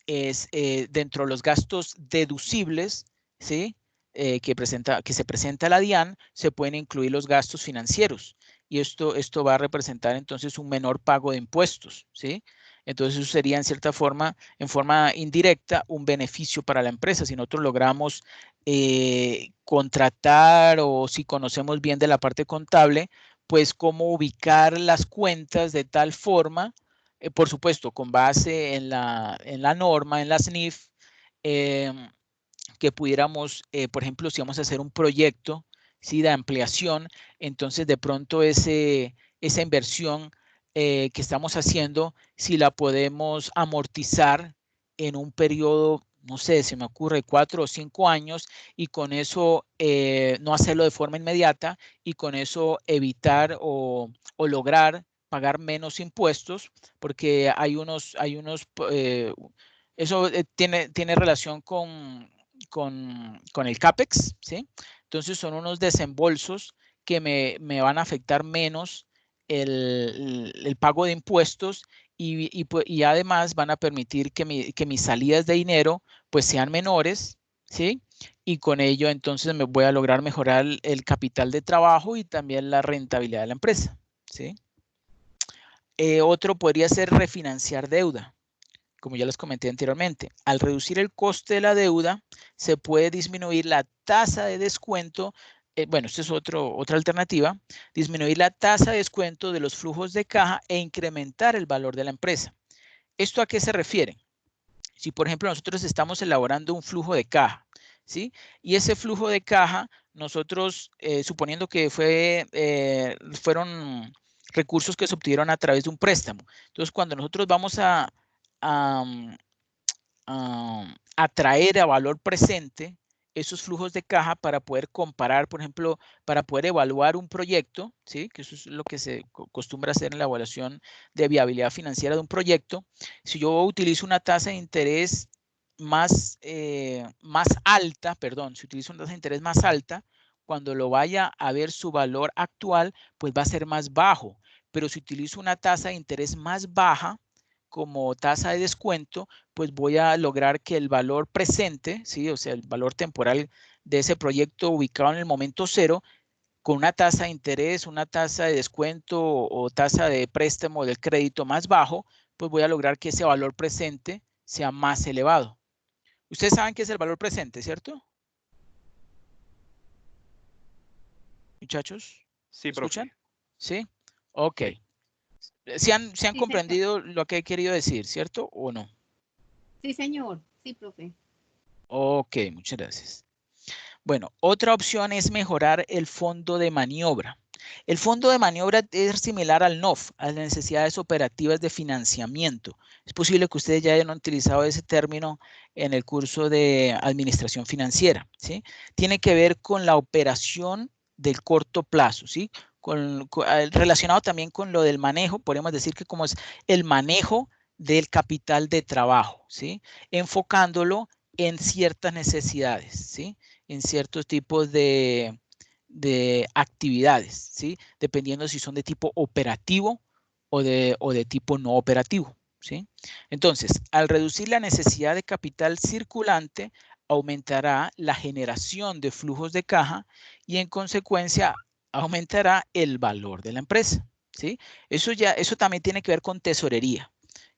es dentro de los gastos deducibles, ¿sí? Que se presenta la DIAN, se pueden incluir los gastos financieros y esto va a representar entonces un menor pago de impuestos, ¿sí? Entonces eso sería en cierta forma, en forma indirecta, un beneficio para la empresa. Si nosotros logramos contratar o si conocemos bien de la parte contable, pues cómo ubicar las cuentas de tal forma, por supuesto, con base en la norma, en la SNIF, que pudiéramos, por ejemplo, si vamos a hacer un proyecto, ¿sí? De ampliación, entonces de pronto esa inversión que estamos haciendo, si la podemos amortizar en un periodo, no sé, se me ocurre 4 o 5 años y con eso no hacerlo de forma inmediata y con eso evitar o lograr pagar menos impuestos, porque eso tiene relación con el CAPEX, ¿sí? Entonces son unos desembolsos que me van a afectar menos el pago de impuestos y además van a permitir que mis salidas de dinero pues sean menores, ¿sí? Y con ello entonces me voy a lograr mejorar el capital de trabajo y también la rentabilidad de la empresa, ¿sí? Otro podría ser refinanciar deuda. Como ya les comenté anteriormente, al reducir el coste de la deuda, se puede disminuir la tasa de descuento. Bueno, esta es otra alternativa, disminuir la tasa de descuento de los flujos de caja e incrementar el valor de la empresa. ¿Esto a qué se refiere? Si, por ejemplo, nosotros estamos elaborando un flujo de caja, ¿sí? Y ese flujo de caja, nosotros, suponiendo que fueron recursos que se obtuvieron a través de un préstamo. Entonces, cuando nosotros vamos a traer a valor presente esos flujos de caja para poder comparar, por ejemplo, para poder evaluar un proyecto, ¿sí? Que eso es lo que se acostumbra a hacer en la evaluación de viabilidad financiera de un proyecto. Si yo utilizo una tasa de interés más alta, perdón, si utilizo una tasa de interés más alta, cuando lo vaya a ver su valor actual, pues va a ser más bajo. Pero si utilizo una tasa de interés más baja como tasa de descuento, pues voy a lograr que el valor presente, ¿sí? O sea, el valor temporal de ese proyecto ubicado en el momento cero, con una tasa de interés, una tasa de descuento o tasa de préstamo del crédito más bajo, pues voy a lograr que ese valor presente sea más elevado. Ustedes saben qué es el valor presente, ¿cierto? Muchachos, Sí, ¿escuchan? profe. ¿Sí? Ok. ¿Se han Sí, comprendido lo que he querido decir, cierto o no? sí, señor. Sí, profe. Ok, muchas gracias. Bueno, otra opción es mejorar el fondo de maniobra. El fondo de maniobra es similar al NOF, a las necesidades operativas de financiamiento. Es posible que ustedes ya hayan utilizado ese término en el curso de administración financiera, ¿sí? Tiene que ver con la operación del corto plazo, ¿sí? Relacionado también con lo del manejo, podemos decir que como es el manejo del capital de trabajo, ¿sí? Enfocándolo en ciertas necesidades, ¿sí? En ciertos tipos de actividades, ¿sí? Dependiendo si son de tipo operativo o de tipo no operativo, ¿sí? Entonces, al reducir la necesidad de capital circulante, aumentará la generación de flujos de caja y en consecuencia aumentará el valor de la empresa, ¿sí? Eso también tiene que ver con tesorería,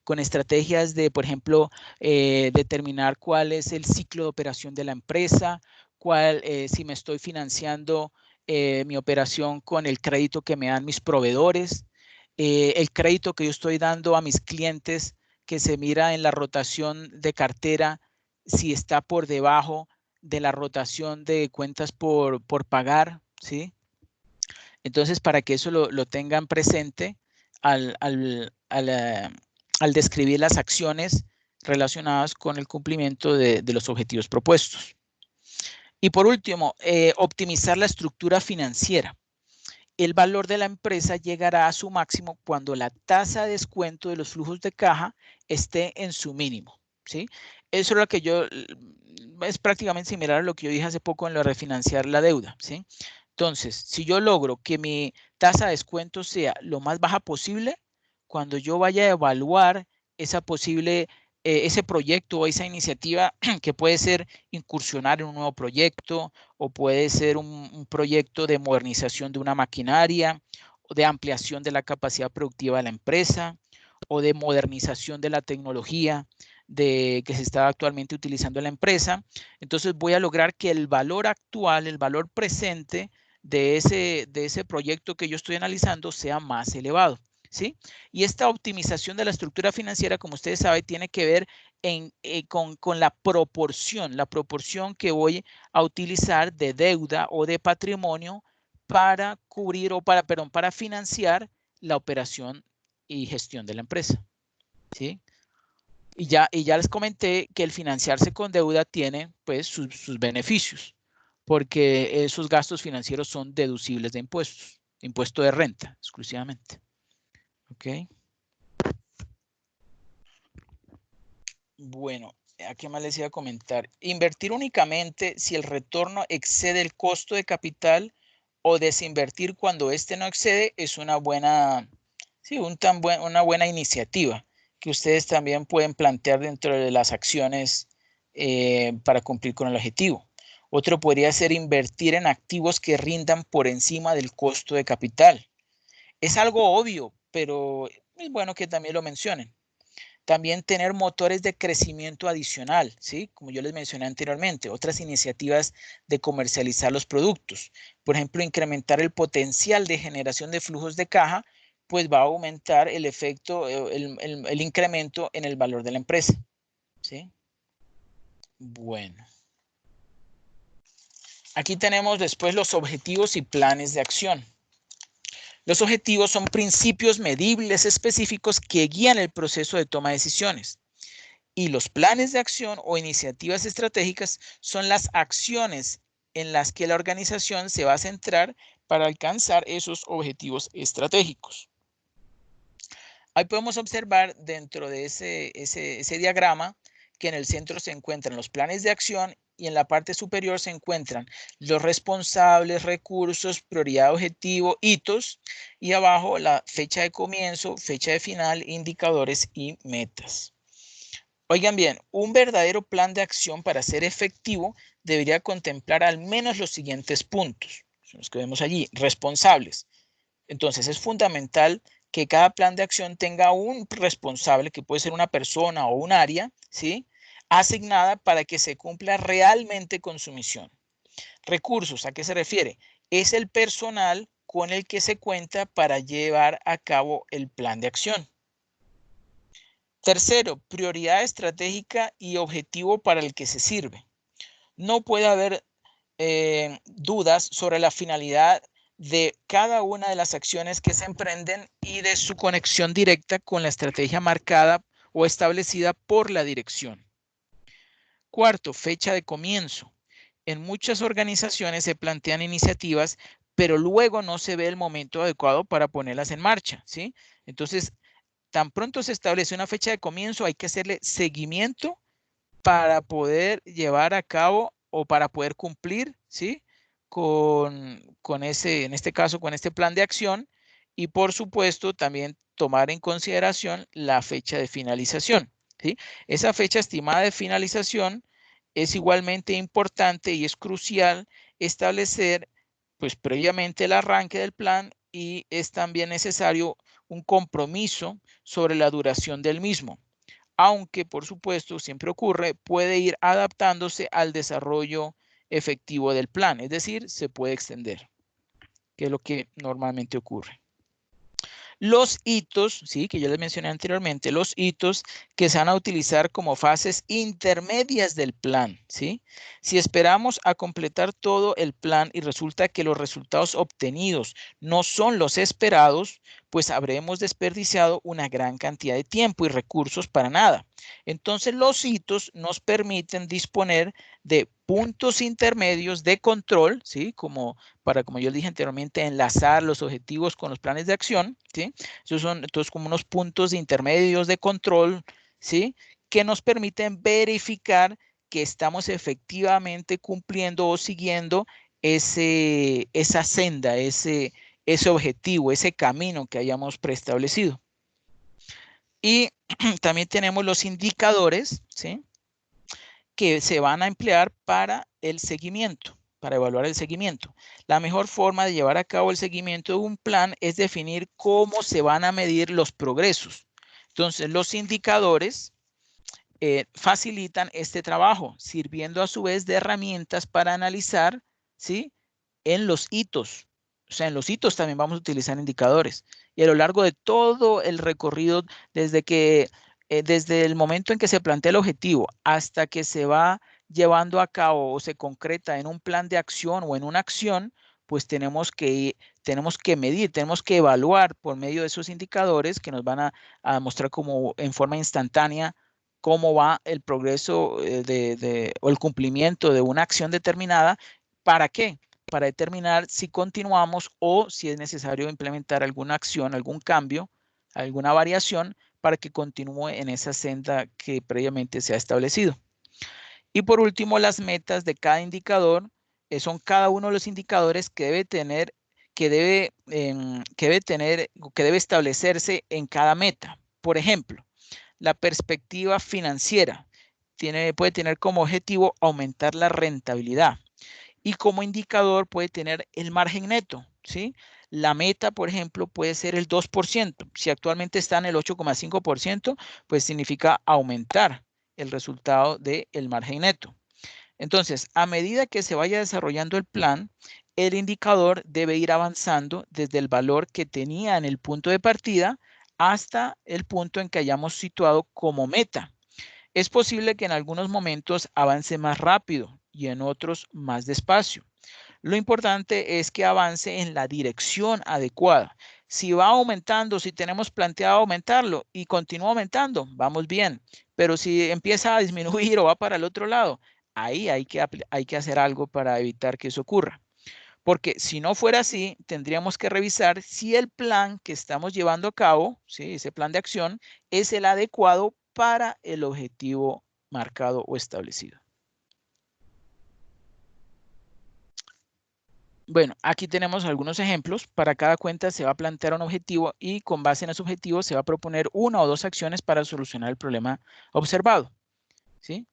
con estrategias de, por ejemplo, determinar cuál es el ciclo de operación de la empresa, si me estoy financiando mi operación con el crédito que me dan mis proveedores, el crédito que yo estoy dando a mis clientes, que se mira en la rotación de cartera, si está por debajo de la rotación de cuentas por pagar, ¿sí? Entonces, para que eso lo tengan presente al describir las acciones relacionadas con el cumplimiento de los objetivos propuestos. Y por último, optimizar la estructura financiera. El valor de la empresa llegará a su máximo cuando la tasa de descuento de los flujos de caja esté en su mínimo, ¿sí? Eso es lo que es prácticamente similar a lo que yo dije hace poco en lo de refinanciar la deuda, ¿sí? Entonces, si yo logro que mi tasa de descuento sea lo más baja posible, cuando yo vaya a evaluar esa posible, ese proyecto o esa iniciativa que puede ser incursionar en un nuevo proyecto o puede ser un proyecto de modernización de una maquinaria o de ampliación de la capacidad productiva de la empresa o de modernización de la tecnología que se está actualmente utilizando en la empresa. Entonces voy a lograr que el valor actual, el valor presente de ese proyecto que yo estoy analizando sea más elevado, ¿sí? Y esta optimización de la estructura financiera, como ustedes saben, tiene que ver con la proporción que voy a utilizar de deuda o de patrimonio para cubrir o para financiar la operación y gestión de la empresa, ¿sí? Y ya les comenté que el financiarse con deuda tiene pues sus beneficios, porque esos gastos financieros son deducibles de impuestos, impuesto de renta exclusivamente. ¿Ok? Bueno, ¿a qué más les iba a comentar? Invertir únicamente si el retorno excede el costo de capital o desinvertir cuando este no excede es una buena, sí, una buena iniciativa que ustedes también pueden plantear dentro de las acciones para cumplir con el objetivo. Otro podría ser invertir en activos que rindan por encima del costo de capital. Es algo obvio, pero es bueno que también lo mencionen. También tener motores de crecimiento adicional, ¿sí? Como yo les mencioné anteriormente, otras iniciativas de comercializar los productos. Por ejemplo, incrementar el potencial de generación de flujos de caja, pues va a aumentar el efecto, el incremento en el valor de la empresa, ¿sí? Bueno. Aquí tenemos después los objetivos y planes de acción. Los objetivos son principios medibles específicos que guían el proceso de toma de decisiones. Y los planes de acción o iniciativas estratégicas son las acciones en las que la organización se va a centrar para alcanzar esos objetivos estratégicos. Ahí podemos observar dentro de ese diagrama que en el centro se encuentran los planes de acción y en la parte superior se encuentran los responsables, recursos, prioridad, objetivo, hitos y abajo la fecha de comienzo, fecha de final, indicadores y metas. Oigan bien, un verdadero plan de acción para ser efectivo debería contemplar al menos los siguientes puntos. Son los que vemos allí, responsables. Entonces es fundamental que cada plan de acción tenga un responsable, que puede ser una persona o un área, ¿sí? Asignada para que se cumpla realmente con su misión. Recursos, ¿a qué se refiere? Es el personal con el que se cuenta para llevar a cabo el plan de acción. Tercero, prioridad estratégica y objetivo para el que se sirve. No puede haber dudas sobre la finalidad de cada una de las acciones que se emprenden y de su conexión directa con la estrategia marcada o establecida por la dirección. Cuarto, fecha de comienzo. En muchas organizaciones se plantean iniciativas, pero luego no se ve el momento adecuado para ponerlas en marcha, ¿sí? Entonces, tan pronto se establece una fecha de comienzo, hay que hacerle seguimiento para poder llevar a cabo o para poder cumplir, ¿sí? Con ese, en este caso, con este plan de acción y por supuesto también tomar en consideración la fecha de finalización, ¿sí? Esa fecha estimada de finalización es igualmente importante y es crucial establecer pues previamente el arranque del plan y es también necesario un compromiso sobre la duración del mismo, aunque por supuesto siempre ocurre, puede ir adaptándose al desarrollo efectivo del plan, es decir, se puede extender, que es lo que normalmente ocurre. Los hitos, sí, que yo les mencioné anteriormente, los hitos que se van a utilizar como fases intermedias del plan, ¿sí? Si esperamos a completar todo el plan y resulta que los resultados obtenidos no son los esperados, pues habremos desperdiciado una gran cantidad de tiempo y recursos para nada. Entonces, los hitos nos permiten disponer de puntos intermedios de control, ¿sí? Como yo dije anteriormente, enlazar los objetivos con los planes de acción, ¿sí? Esos son entonces como unos puntos intermedios de control, ¿sí? que nos permiten verificar que estamos efectivamente cumpliendo o siguiendo esa senda, ese objetivo, ese camino que hayamos preestablecido. Y también tenemos los indicadores, ¿sí?, que se van a emplear para el seguimiento, para evaluar el seguimiento. La mejor forma de llevar a cabo el seguimiento de un plan es definir cómo se van a medir los progresos. Entonces, los indicadores facilitan este trabajo, sirviendo a su vez de herramientas para analizar, ¿sí?, en los hitos. O sea, en los hitos también vamos a utilizar indicadores. Y a lo largo de todo el recorrido, desde el momento en que se plantea el objetivo hasta que se va llevando a cabo o se concreta en un plan de acción o en una acción, pues tenemos que medir, tenemos que evaluar por medio de esos indicadores que nos van a mostrar como en forma instantánea cómo va el progreso o el cumplimiento de una acción determinada. ¿Para qué? Para determinar si continuamos o si es necesario implementar alguna acción, algún cambio, alguna variación para que continúe en esa senda que previamente se ha establecido. Y por último, las metas de cada indicador son cada uno de los indicadores que debe establecerse en cada meta. Por ejemplo, la perspectiva financiera puede tener como objetivo aumentar la rentabilidad y como indicador puede tener el margen neto, ¿sí? La meta, por ejemplo, puede ser el 2%. Si actualmente está en el 8,5%, pues significa aumentar el resultado del margen neto. Entonces, a medida que se vaya desarrollando el plan, el indicador debe ir avanzando desde el valor que tenía en el punto de partida hasta el punto en que hayamos situado como meta. Es posible que en algunos momentos avance más rápido y en otros más despacio. Lo importante es que avance en la dirección adecuada. Si va aumentando, si tenemos planteado aumentarlo y continúa aumentando, vamos bien. Pero si empieza a disminuir o va para el otro lado, ahí hay que hacer algo para evitar que eso ocurra. Porque si no fuera así, tendríamos que revisar si el plan que estamos llevando a cabo, ¿sí?, ese plan de acción, es el adecuado para el objetivo marcado o establecido. Bueno, aquí tenemos algunos ejemplos. Para cada cuenta se va a plantear un objetivo y con base en ese objetivo se va a proponer una o dos acciones para solucionar el problema observado, ¿sí?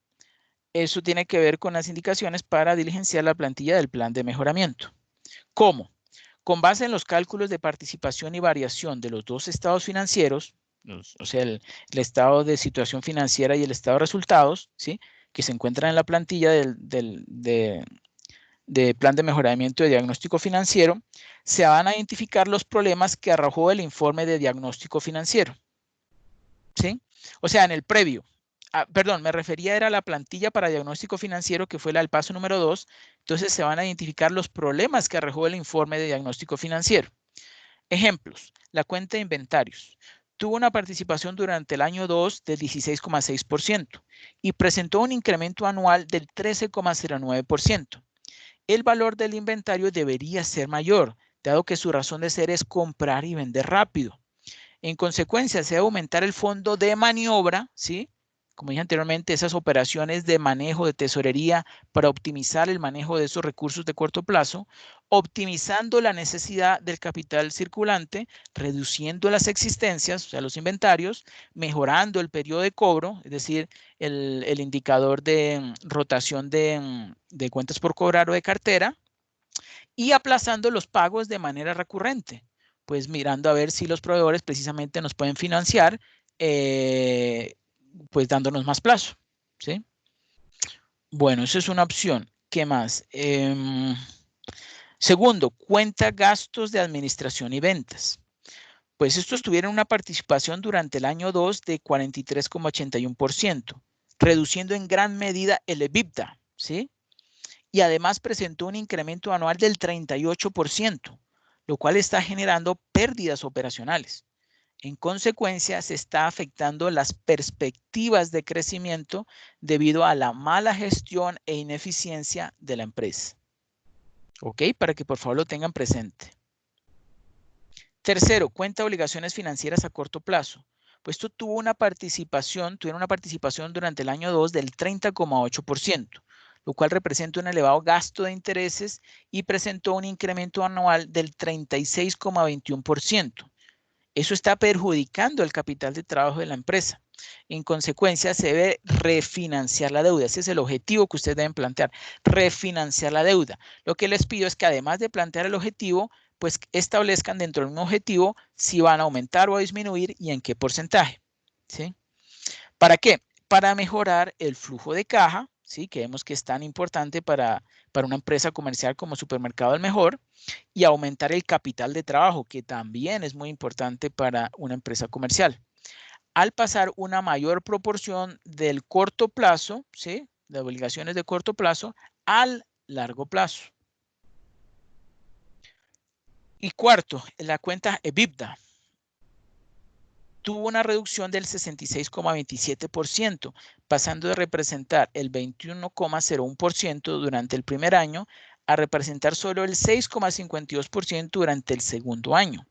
Eso tiene que ver con las indicaciones para diligenciar la plantilla del plan de mejoramiento. ¿Cómo? Con base en los cálculos de participación y variación de los dos estados financieros, o sea, el estado de situación financiera y el estado de resultados, ¿sí?, que se encuentran en la plantilla de plan de mejoramiento de diagnóstico financiero, se van a identificar los problemas que arrojó el informe de diagnóstico financiero, ¿sí? O sea, en el previo. Perdón, me refería a la plantilla para diagnóstico financiero, que fue el paso número 2. Entonces se van a identificar los problemas que arrojó el informe de diagnóstico financiero. Ejemplos: la cuenta de inventarios tuvo una participación durante el año 2 del 16,6% y presentó un incremento anual del 13,09%. El valor del inventario debería ser mayor, dado que su razón de ser es comprar y vender rápido. En consecuencia, se debe aumentar el fondo de maniobra, ¿sí?, como dije anteriormente, esas operaciones de manejo de tesorería para optimizar el manejo de esos recursos de corto plazo, optimizando la necesidad del capital circulante, reduciendo las existencias, o sea, los inventarios, mejorando el periodo de cobro, es decir, el indicador de rotación de cuentas por cobrar o de cartera, y aplazando los pagos de manera recurrente, pues mirando a ver si los proveedores precisamente nos pueden financiar, pues dándonos más plazo, ¿sí? Bueno, eso es una opción. ¿Qué más? Segundo, cuenta gastos de administración y ventas. Pues estos tuvieron una participación durante el año 2 de 43,81%, reduciendo en gran medida el EBITDA, ¿sí? Y además presentó un incremento anual del 38%, lo cual está generando pérdidas operacionales. En consecuencia, se está afectando las perspectivas de crecimiento debido a la mala gestión e ineficiencia de la empresa. ¿Ok? Para que por favor lo tengan presente. Tercero, cuenta obligaciones financieras a corto plazo. Pues esto tuvieron una participación durante el año 2 del 30,8%, lo cual representa un elevado gasto de intereses y presentó un incremento anual del 36,21%. Eso está perjudicando el capital de trabajo de la empresa. En consecuencia, se debe refinanciar la deuda. Ese es el objetivo que ustedes deben plantear, refinanciar la deuda. Lo que les pido es que además de plantear el objetivo, pues establezcan dentro del mismo objetivo si van a aumentar o a disminuir y en qué porcentaje. ¿Sí? ¿Para qué? Para mejorar el flujo de caja, ¿sí? Que vemos que es tan importante para una empresa comercial como Supermercado El Mejor, y aumentar el capital de trabajo, que también es muy importante para una empresa comercial. Al pasar una mayor proporción del corto plazo, ¿sí? De obligaciones de corto plazo al largo plazo. Y cuarto, la cuenta EBITDA tuvo una reducción del 66,27%, pasando de representar el 21,01% durante el primer año a representar solo el 6,52% durante el segundo año.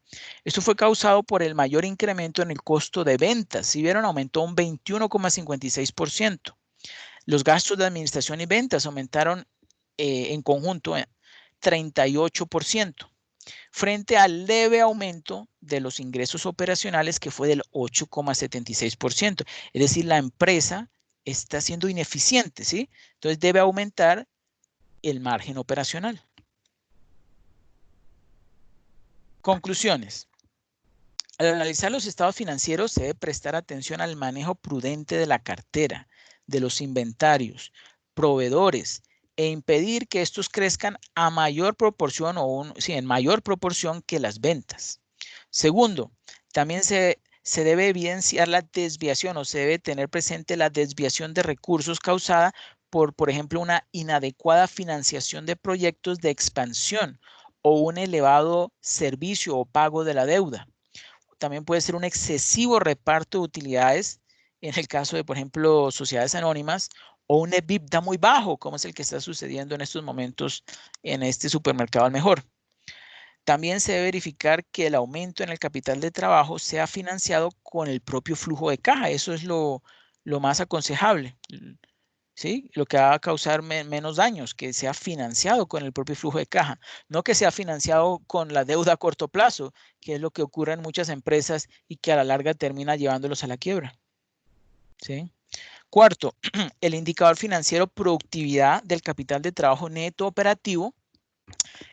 Esto fue causado por el mayor incremento en el costo de ventas. Si vieron, aumentó un 21,56%. Los gastos de administración y ventas aumentaron en conjunto 38%. Frente al leve aumento de los ingresos operacionales que fue del 8,76%. Es decir, la empresa está siendo ineficiente, ¿sí? Entonces debe aumentar el margen operacional. Conclusiones. Al analizar los estados financieros se debe prestar atención al manejo prudente de la cartera, de los inventarios, proveedores, e impedir que estos crezcan a mayor proporción en mayor proporción que las ventas. Segundo, también se debe evidenciar la desviación o se debe tener presente la desviación de recursos causada por ejemplo, una inadecuada financiación de proyectos de expansión o un elevado servicio o pago de la deuda. También puede ser un excesivo reparto de utilidades en el caso de, por ejemplo, sociedades anónimas, o un EBITDA muy bajo, como es el que está sucediendo en estos momentos en este Supermercado El Mejor. También se debe verificar que el aumento en el capital de trabajo sea financiado con el propio flujo de caja. Eso es lo más aconsejable, ¿sí? Lo que va a causar menos daños, que sea financiado con el propio flujo de caja, no que sea financiado con la deuda a corto plazo, que es lo que ocurre en muchas empresas y que a la larga termina llevándolos a la quiebra, ¿sí? Cuarto, el indicador financiero productividad del capital de trabajo neto operativo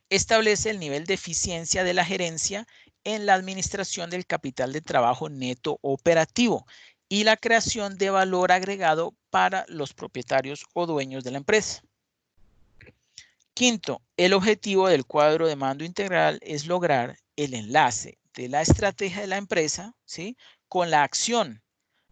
establece el nivel de eficiencia de la gerencia en la administración del capital de trabajo neto operativo y la creación de valor agregado para los propietarios o dueños de la empresa. Quinto, el objetivo del cuadro de mando integral es lograr el enlace de la estrategia de la empresa, ¿sí? Con la acción,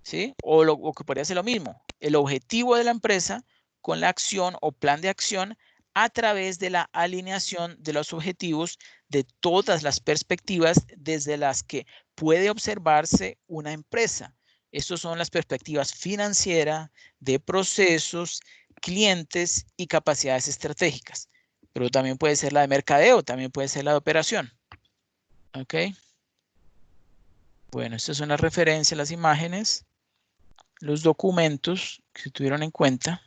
¿sí? O que podría ser lo mismo, el objetivo de la empresa con la acción o plan de acción a través de la alineación de los objetivos de todas las perspectivas desde las que puede observarse una empresa. Estas son las perspectivas financieras, de procesos, clientes y capacidades estratégicas. Pero también puede ser la de mercadeo, también puede ser la de operación. ¿Ok? Bueno, estas son las referencias, las imágenes, los documentos que se tuvieron en cuenta.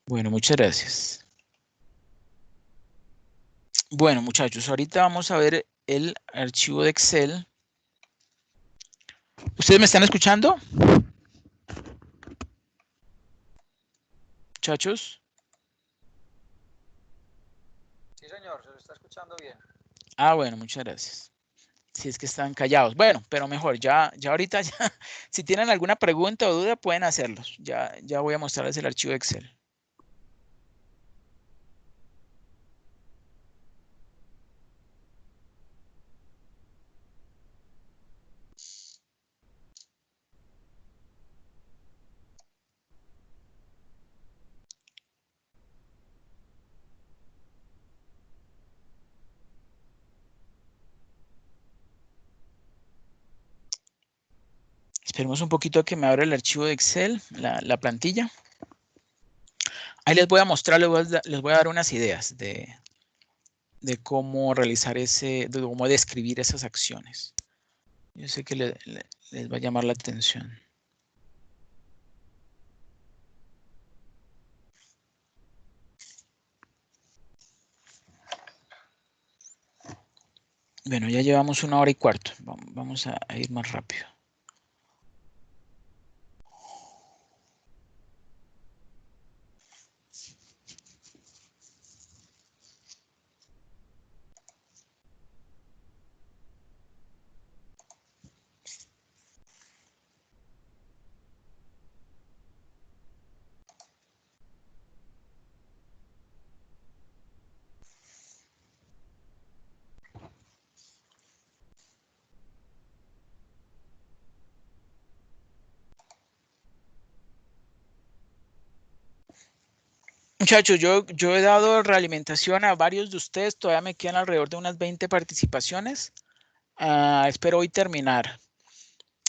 Bueno, muchas gracias. Bueno, muchachos, ahorita vamos a ver el archivo de Excel. ¿Ustedes me están escuchando? Muchachos. Sí, señor, se lo está escuchando bien. Ah, bueno, muchas gracias. Si es que están callados. Bueno, pero mejor, ya ahorita, si tienen alguna pregunta o duda, pueden hacerlos. Ya voy a mostrarles el archivo de Excel. Esperemos un poquito a que me abra el archivo de Excel, la plantilla. Ahí les voy a mostrar, les voy a dar unas ideas de cómo realizar de cómo describir esas acciones. Yo sé que les va a llamar la atención. Bueno, ya llevamos 1 hora y cuarto. Vamos a ir más rápido. Muchachos, yo he dado realimentación a varios de ustedes. Todavía me quedan alrededor de unas 20 participaciones. Espero hoy terminar.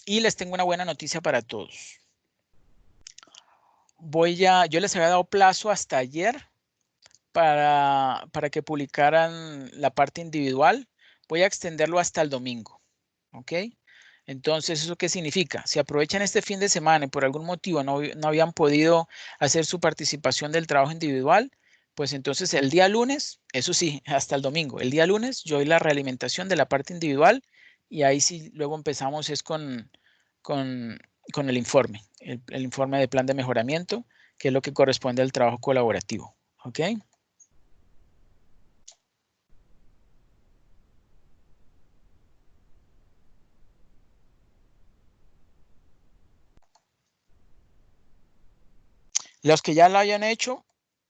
Y les tengo una buena noticia para todos. Yo les había dado plazo hasta ayer para que publicaran la parte individual. Voy a extenderlo hasta el domingo. ¿Ok? Entonces, ¿eso qué significa? Si aprovechan este fin de semana y por algún motivo no habían podido hacer su participación del trabajo individual, pues entonces el día lunes, eso sí, hasta el domingo, el día lunes yo doy la realimentación de la parte individual y ahí sí luego empezamos es con el informe, el informe de plan de mejoramiento, que es lo que corresponde al trabajo colaborativo. ¿Ok? Los que ya lo hayan hecho,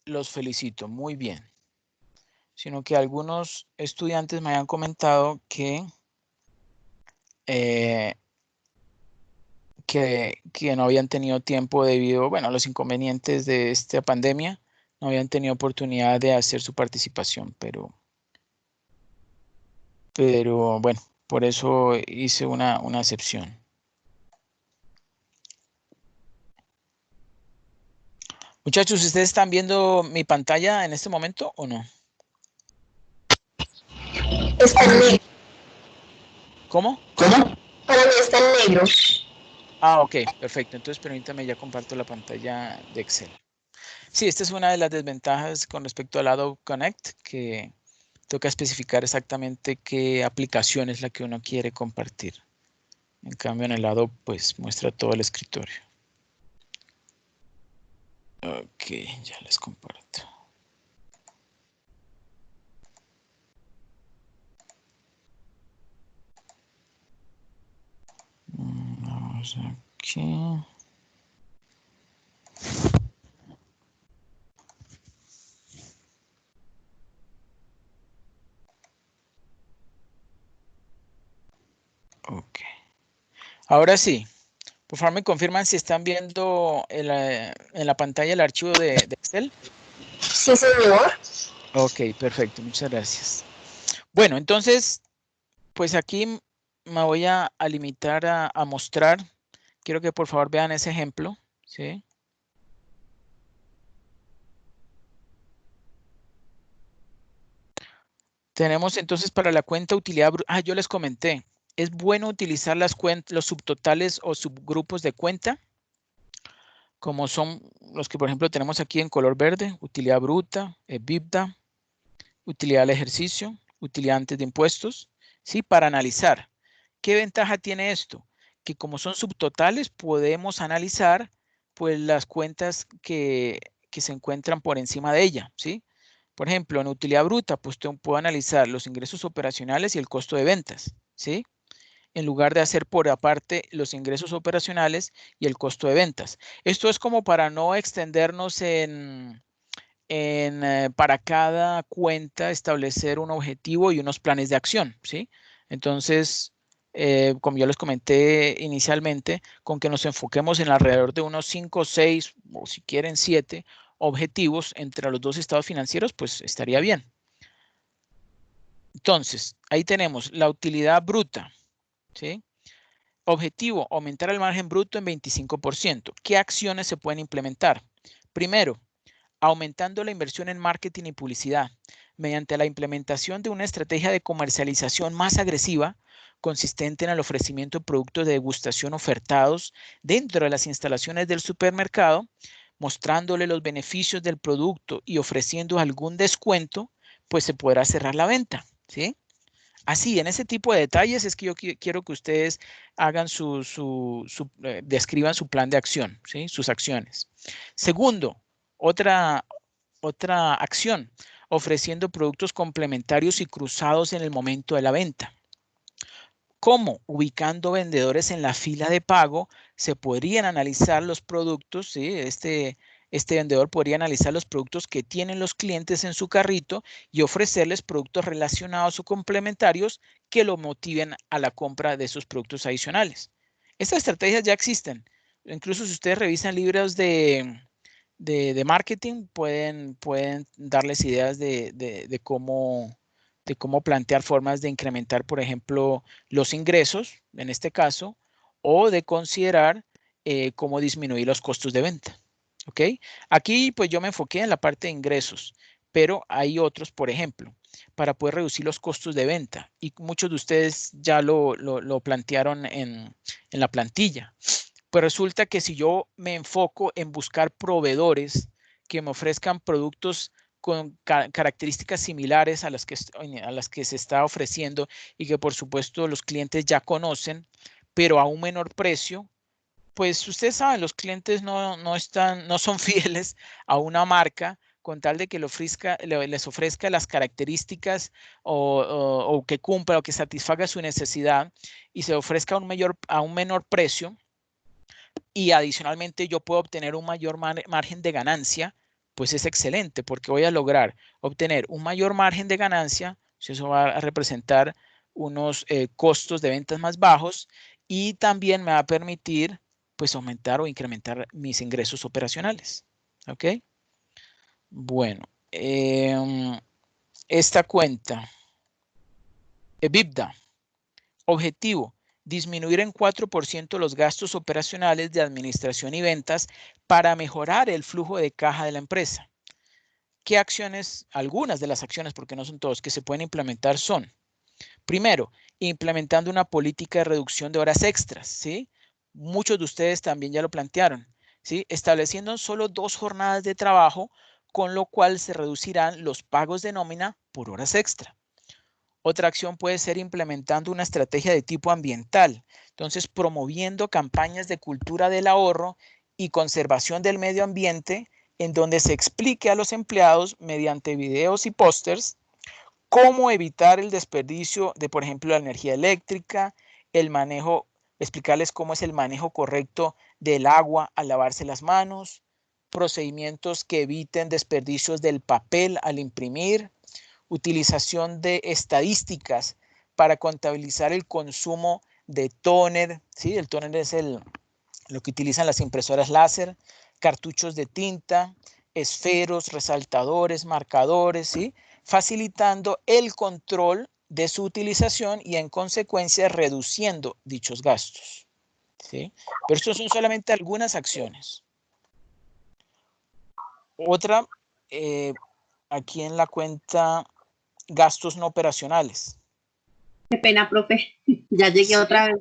los felicito, muy bien. Sino que algunos estudiantes me habían comentado que no habían tenido tiempo debido, bueno, a los inconvenientes de esta pandemia, no habían tenido oportunidad de hacer su participación, pero bueno, por eso hice una excepción. Muchachos, ¿ustedes están viendo mi pantalla en este momento o no? Está en negro. ¿Cómo? ¿Cómo? Para mí está en negro. Ah, ok, perfecto. Entonces permítame, ya comparto la pantalla de Excel. Sí, esta es una de las desventajas con respecto al Adobe Connect, que toca especificar exactamente qué aplicación es la que uno quiere compartir. En cambio, en el Adobe, pues, muestra todo el escritorio. Ok, ya les comparto. Vamos aquí. Ok. Ahora sí, por favor me confirman si están viendo en la pantalla el archivo de Excel. Sí, señor. Ok, perfecto, muchas gracias. Bueno, entonces, pues aquí me voy a limitar a mostrar. Quiero que por favor vean ese ejemplo, ¿sí? Tenemos entonces para la cuenta utilidad, yo les comenté, es bueno utilizar los subtotales o subgrupos de cuenta, como son los que por ejemplo tenemos aquí en color verde, utilidad bruta, EBITDA, utilidad del ejercicio, utilidad antes de impuestos, ¿sí? Para analizar. ¿Qué ventaja tiene esto? Que como son subtotales, podemos analizar pues las cuentas que se encuentran por encima de ella, ¿sí? Por ejemplo, en utilidad bruta, pues puedo analizar los ingresos operacionales y el costo de ventas, ¿sí? En lugar de hacer por aparte los ingresos operacionales y el costo de ventas. Esto es como para no extendernos para cada cuenta establecer un objetivo y unos planes de acción, ¿sí? Entonces, como yo les comenté inicialmente, con que nos enfoquemos en alrededor de unos 5, 6 o si quieren 7 objetivos entre los dos estados financieros, pues estaría bien. Entonces, ahí tenemos la utilidad bruta, ¿sí? Objetivo, aumentar el margen bruto en 25%. ¿Qué acciones se pueden implementar? Primero, aumentando la inversión en marketing y publicidad. mediante la implementación de una estrategia de comercialización más agresiva, consistente en el ofrecimiento de productos de degustación ofertados dentro de las instalaciones del supermercado, mostrándole los beneficios del producto y ofreciendo algún descuento, pues se podrá cerrar la venta, ¿sí? Así, en ese tipo de detalles es que yo quiero que ustedes hagan describan su plan de acción, ¿sí? Sus acciones. Segundo, otra acción, ofreciendo productos complementarios y cruzados en el momento de la venta. ¿Cómo? Ubicando vendedores en la fila de pago, se podrían analizar los productos, ¿sí? Este vendedor podría analizar los productos que tienen los clientes en su carrito y ofrecerles productos relacionados o complementarios que lo motiven a la compra de esos productos adicionales. Estas estrategias ya existen. Incluso si ustedes revisan libros de marketing, pueden darles ideas de cómo plantear formas de incrementar, por ejemplo, los ingresos, en este caso, o de considerar cómo disminuir los costos de venta. ¿Ok? Aquí, pues yo me enfoqué en la parte de ingresos, pero hay otros, por ejemplo, para poder reducir los costos de venta. Y muchos de ustedes ya lo plantearon en la plantilla. Pues resulta que si yo me enfoco en buscar proveedores que me ofrezcan productos con características similares a las que se está ofreciendo y que por supuesto los clientes ya conocen, pero a un menor precio, pues ustedes saben, los clientes no son fieles a una marca con tal de que les ofrezca las características o que cumpla o que satisfaga su necesidad y se ofrezca a un menor precio. Y adicionalmente yo puedo obtener un mayor margen de ganancia, pues es excelente porque voy a lograr obtener un mayor margen de ganancia, eso va a representar unos costos de ventas más bajos y también me va a permitir pues aumentar o incrementar mis ingresos operacionales. ¿Ok? Bueno, esta cuenta, EBITDA, objetivo, disminuir en 4% los gastos operacionales de administración y ventas para mejorar el flujo de caja de la empresa. ¿Qué acciones? Algunas de las acciones, porque no son todos, que se pueden implementar son, primero, implementando una política de reducción de horas extras, ¿sí? Muchos de ustedes también ya lo plantearon, ¿sí? Estableciendo solo 2 jornadas de trabajo, con lo cual se reducirán los pagos de nómina por horas extra. Otra acción puede ser implementando una estrategia de tipo ambiental. Entonces, promoviendo campañas de cultura del ahorro y conservación del medio ambiente, en donde se explique a los empleados mediante videos y pósters cómo evitar el desperdicio de, por ejemplo, la energía eléctrica, el manejo, explicarles cómo es el manejo correcto del agua al lavarse las manos, procedimientos que eviten desperdicios del papel al imprimir, utilización de estadísticas para contabilizar el consumo de tóner, ¿sí? El tóner es lo que utilizan las impresoras láser, cartuchos de tinta, esferos, resaltadores, marcadores, ¿sí? Facilitando el control de su utilización y en consecuencia reduciendo dichos gastos, ¿sí? Pero estos son solamente algunas acciones. Otra, aquí en la cuenta gastos no operacionales. Qué pena, profe. Ya llegué otra vez.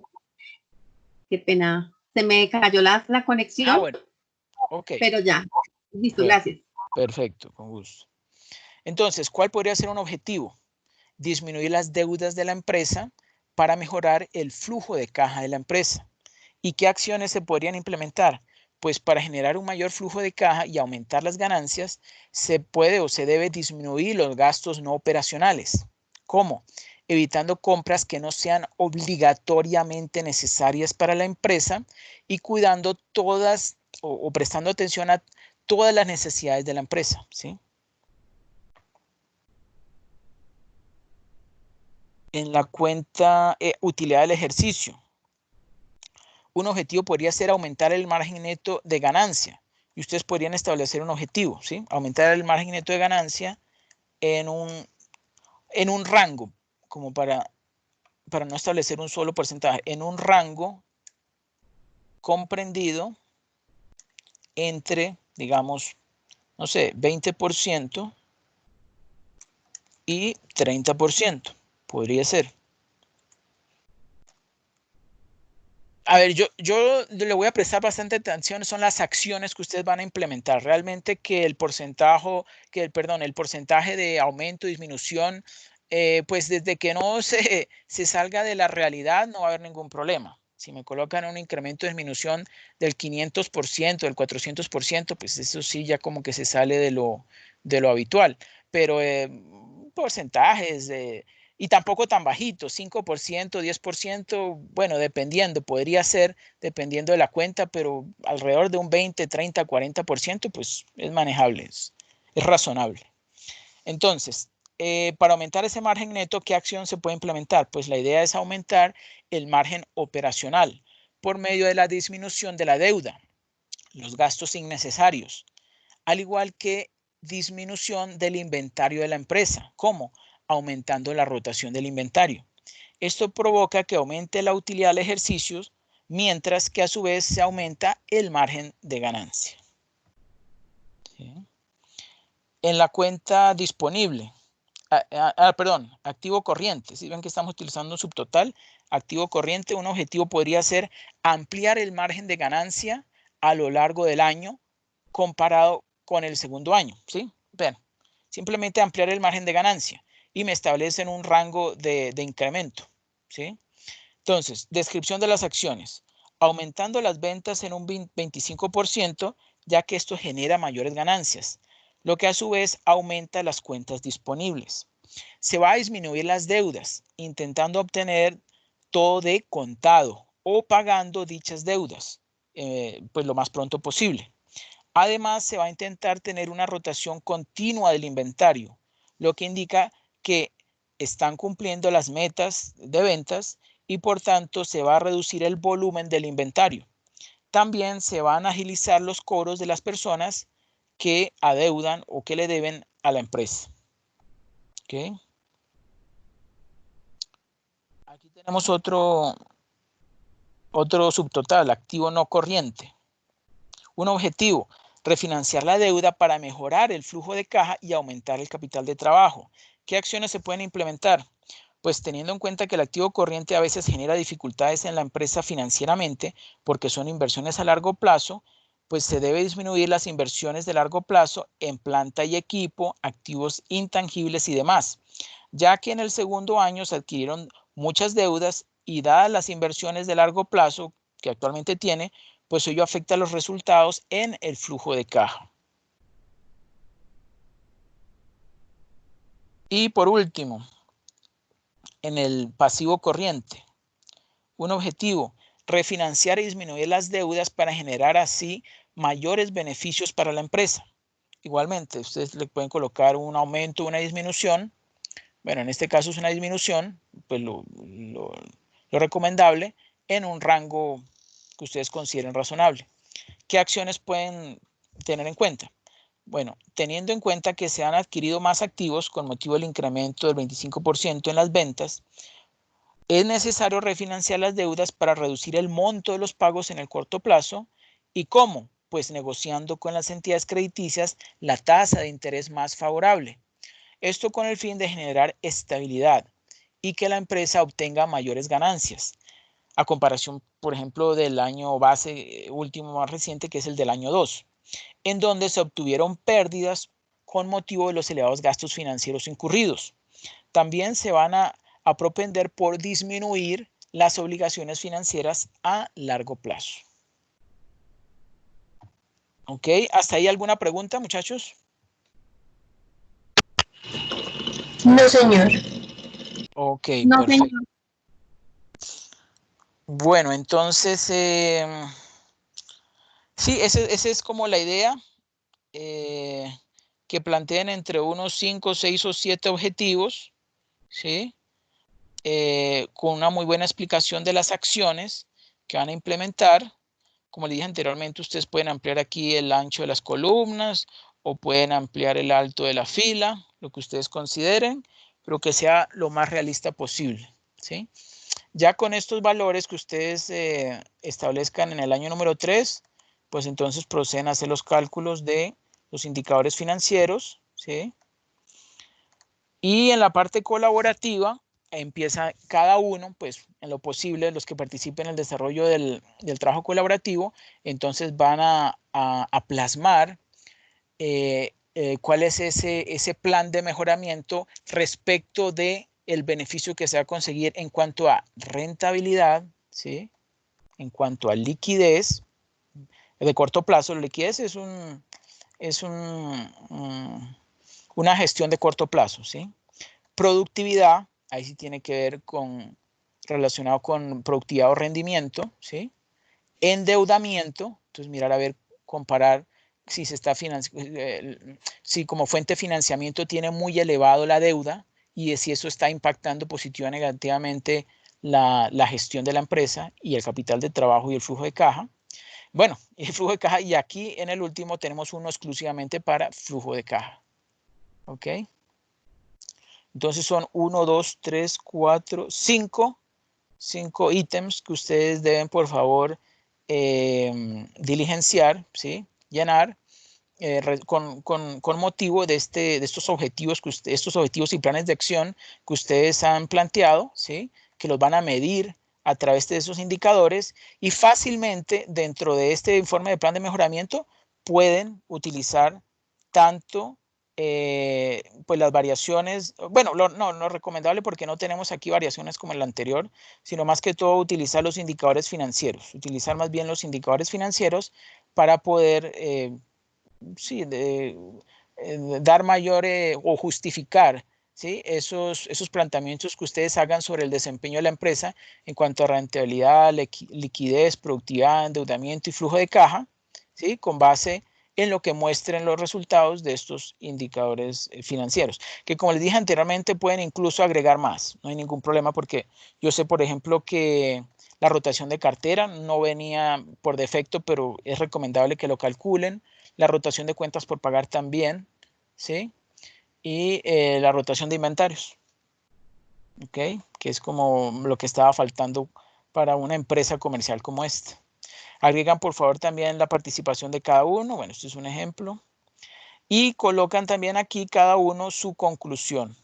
Qué pena. Se me cayó la conexión. Bueno. Ok. Pero ya. Listo, gracias. Perfecto, con gusto. Entonces, ¿cuál podría ser un objetivo? Disminuir las deudas de la empresa para mejorar el flujo de caja de la empresa. ¿Y qué acciones se podrían implementar? Pues para generar un mayor flujo de caja y aumentar las ganancias, se puede o se debe disminuir los gastos no operacionales. ¿Cómo? Evitando compras que no sean obligatoriamente necesarias para la empresa y cuidando todas o prestando atención a todas las necesidades de la empresa, ¿sí? En la cuenta utilidad del ejercicio, un objetivo podría ser aumentar el margen neto de ganancia. Y ustedes podrían establecer un objetivo, ¿sí? Aumentar el margen neto de ganancia en un rango, como para no establecer un solo porcentaje, en un rango comprendido entre, digamos, no sé, 20% y 30%. Podría ser. A ver, yo le voy a prestar bastante atención, son las acciones que ustedes van a implementar. Realmente que el porcentaje de aumento, disminución, pues desde que no se salga de la realidad no va a haber ningún problema. Si me colocan un incremento de disminución del 500%, del 400%, pues eso sí ya como que se sale de lo habitual. Pero porcentajes y tampoco tan bajito, 5%, 10%, bueno, dependiendo, podría ser dependiendo de la cuenta, pero alrededor de un 20, 30, 40%, pues es manejable, es razonable. Entonces, para aumentar ese margen neto, ¿qué acción se puede implementar? Pues la idea es aumentar el margen operacional por medio de la disminución de la deuda, los gastos innecesarios, al igual que disminución del inventario de la empresa. ¿Cómo? Aumentando la rotación del inventario. Esto provoca que aumente la utilidad del ejercicio, mientras que a su vez se aumenta el margen de ganancia. ¿Sí? En la cuenta disponible, activo corriente. Si ven que estamos utilizando un subtotal, activo corriente, un objetivo podría ser ampliar el margen de ganancia a lo largo del año comparado con el segundo año. ¿Sí? Ven, simplemente ampliar el margen de ganancia y me establecen un rango de incremento. ¿Sí? Entonces, descripción de las acciones. Aumentando las ventas en un 25%, ya que esto genera mayores ganancias, lo que a su vez aumenta las cuentas disponibles. Se va a disminuir las deudas, intentando obtener todo de contado o pagando dichas deudas, pues lo más pronto posible. Además, se va a intentar tener una rotación continua del inventario, lo que indica que están cumpliendo las metas de ventas y por tanto se va a reducir el volumen del inventario. También se van a agilizar los cobros de las personas que adeudan o que le deben a la empresa. ¿Okay? Aquí tenemos otro subtotal, activo no corriente. Un objetivo, refinanciar la deuda para mejorar el flujo de caja y aumentar el capital de trabajo. ¿Qué acciones se pueden implementar? Pues teniendo en cuenta que el activo corriente a veces genera dificultades en la empresa financieramente porque son inversiones a largo plazo, pues se debe disminuir las inversiones de largo plazo en planta y equipo, activos intangibles y demás, ya que en el segundo año se adquirieron muchas deudas y dadas las inversiones de largo plazo que actualmente tiene, pues ello afecta los resultados en el flujo de caja. Y por último, en el pasivo corriente, un objetivo, refinanciar y disminuir las deudas para generar así mayores beneficios para la empresa. Igualmente, ustedes le pueden colocar un aumento o una disminución. Bueno, en este caso es una disminución, pues lo recomendable en un rango que ustedes consideren razonable. ¿Qué acciones pueden tener en cuenta? Bueno, teniendo en cuenta que se han adquirido más activos con motivo del incremento del 25% en las ventas, es necesario refinanciar las deudas para reducir el monto de los pagos en el corto plazo. ¿Y cómo? Pues negociando con las entidades crediticias la tasa de interés más favorable. Esto con el fin de generar estabilidad y que la empresa obtenga mayores ganancias, a comparación, por ejemplo, del año base último más reciente, que es el del año 2, en donde se obtuvieron pérdidas con motivo de los elevados gastos financieros incurridos. También se van a propender por disminuir las obligaciones financieras a largo plazo. ¿Ok? ¿Hasta ahí alguna pregunta, muchachos? No, señor. Ok, No, perfecto. señor. Bueno, entonces, sí, esa es como la idea, que planteen entre unos 5, 6 o 7 objetivos, ¿sí? Con una muy buena explicación de las acciones que van a implementar. Como les dije anteriormente, ustedes pueden ampliar aquí el ancho de las columnas o pueden ampliar el alto de la fila, lo que ustedes consideren, pero que sea lo más realista posible, ¿sí? Ya con estos valores que ustedes establezcan en el año número 3, pues entonces proceden a hacer los cálculos de los indicadores financieros, ¿sí? Y en la parte colaborativa empieza cada uno, pues en lo posible, los que participen en el desarrollo del trabajo colaborativo, entonces van a plasmar cuál es ese plan de mejoramiento respecto de el beneficio que se va a conseguir en cuanto a rentabilidad, ¿sí? En cuanto a liquidez de corto plazo. La liquidez es una gestión de corto plazo, ¿sí? Productividad, ahí sí tiene que ver relacionado con productividad o rendimiento, ¿sí? Endeudamiento, entonces mirar a ver, comparar si se está si como fuente de financiamiento tiene muy elevado la deuda y si eso está impactando positiva o negativamente la gestión de la empresa y el capital de trabajo y el flujo de caja. Bueno, el flujo de caja, y aquí en el último tenemos uno exclusivamente para flujo de caja. ¿Ok? Entonces son 1, 2, 3, 4, 5 ítems que ustedes deben, por favor, diligenciar, ¿sí? Llenar con motivo de estos objetivos estos objetivos y planes de acción que ustedes han planteado, ¿sí? Que los van a medir a través de esos indicadores y fácilmente dentro de este informe de plan de mejoramiento pueden utilizar tanto pues las variaciones, bueno, no recomendable porque no tenemos aquí variaciones como en la anterior, sino más que todo utilizar los indicadores financieros, utilizar más bien los indicadores financieros para poder sí, dar mayor o justificar, ¿sí? esos planteamientos que ustedes hagan sobre el desempeño de la empresa en cuanto a rentabilidad, liquidez, productividad, endeudamiento y flujo de caja, ¿sí? Con base en lo que muestren los resultados de estos indicadores financieros, que como les dije anteriormente pueden incluso agregar más, no hay ningún problema porque yo sé, por ejemplo, que la rotación de cartera no venía por defecto, pero es recomendable que lo calculen, la rotación de cuentas por pagar también, ¿sí? Y la rotación de inventarios, ¿ok? Que es como lo que estaba faltando para una empresa comercial como esta. Agregan por favor también la participación de cada uno, bueno, esto es un ejemplo, y colocan también aquí cada uno su conclusión.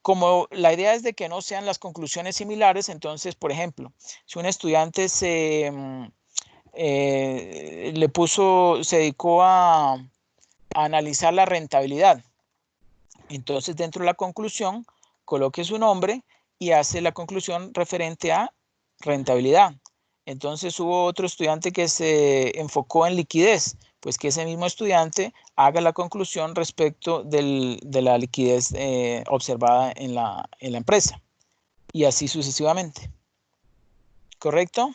Como la idea es de que no sean las conclusiones similares, entonces, por ejemplo, si un estudiante se dedicó a analizar la rentabilidad, entonces dentro de la conclusión coloque su nombre y hace la conclusión referente a rentabilidad. Entonces hubo otro estudiante que se enfocó en liquidez, pues que ese mismo estudiante haga la conclusión respecto de la liquidez observada en la empresa y así sucesivamente. ¿Correcto?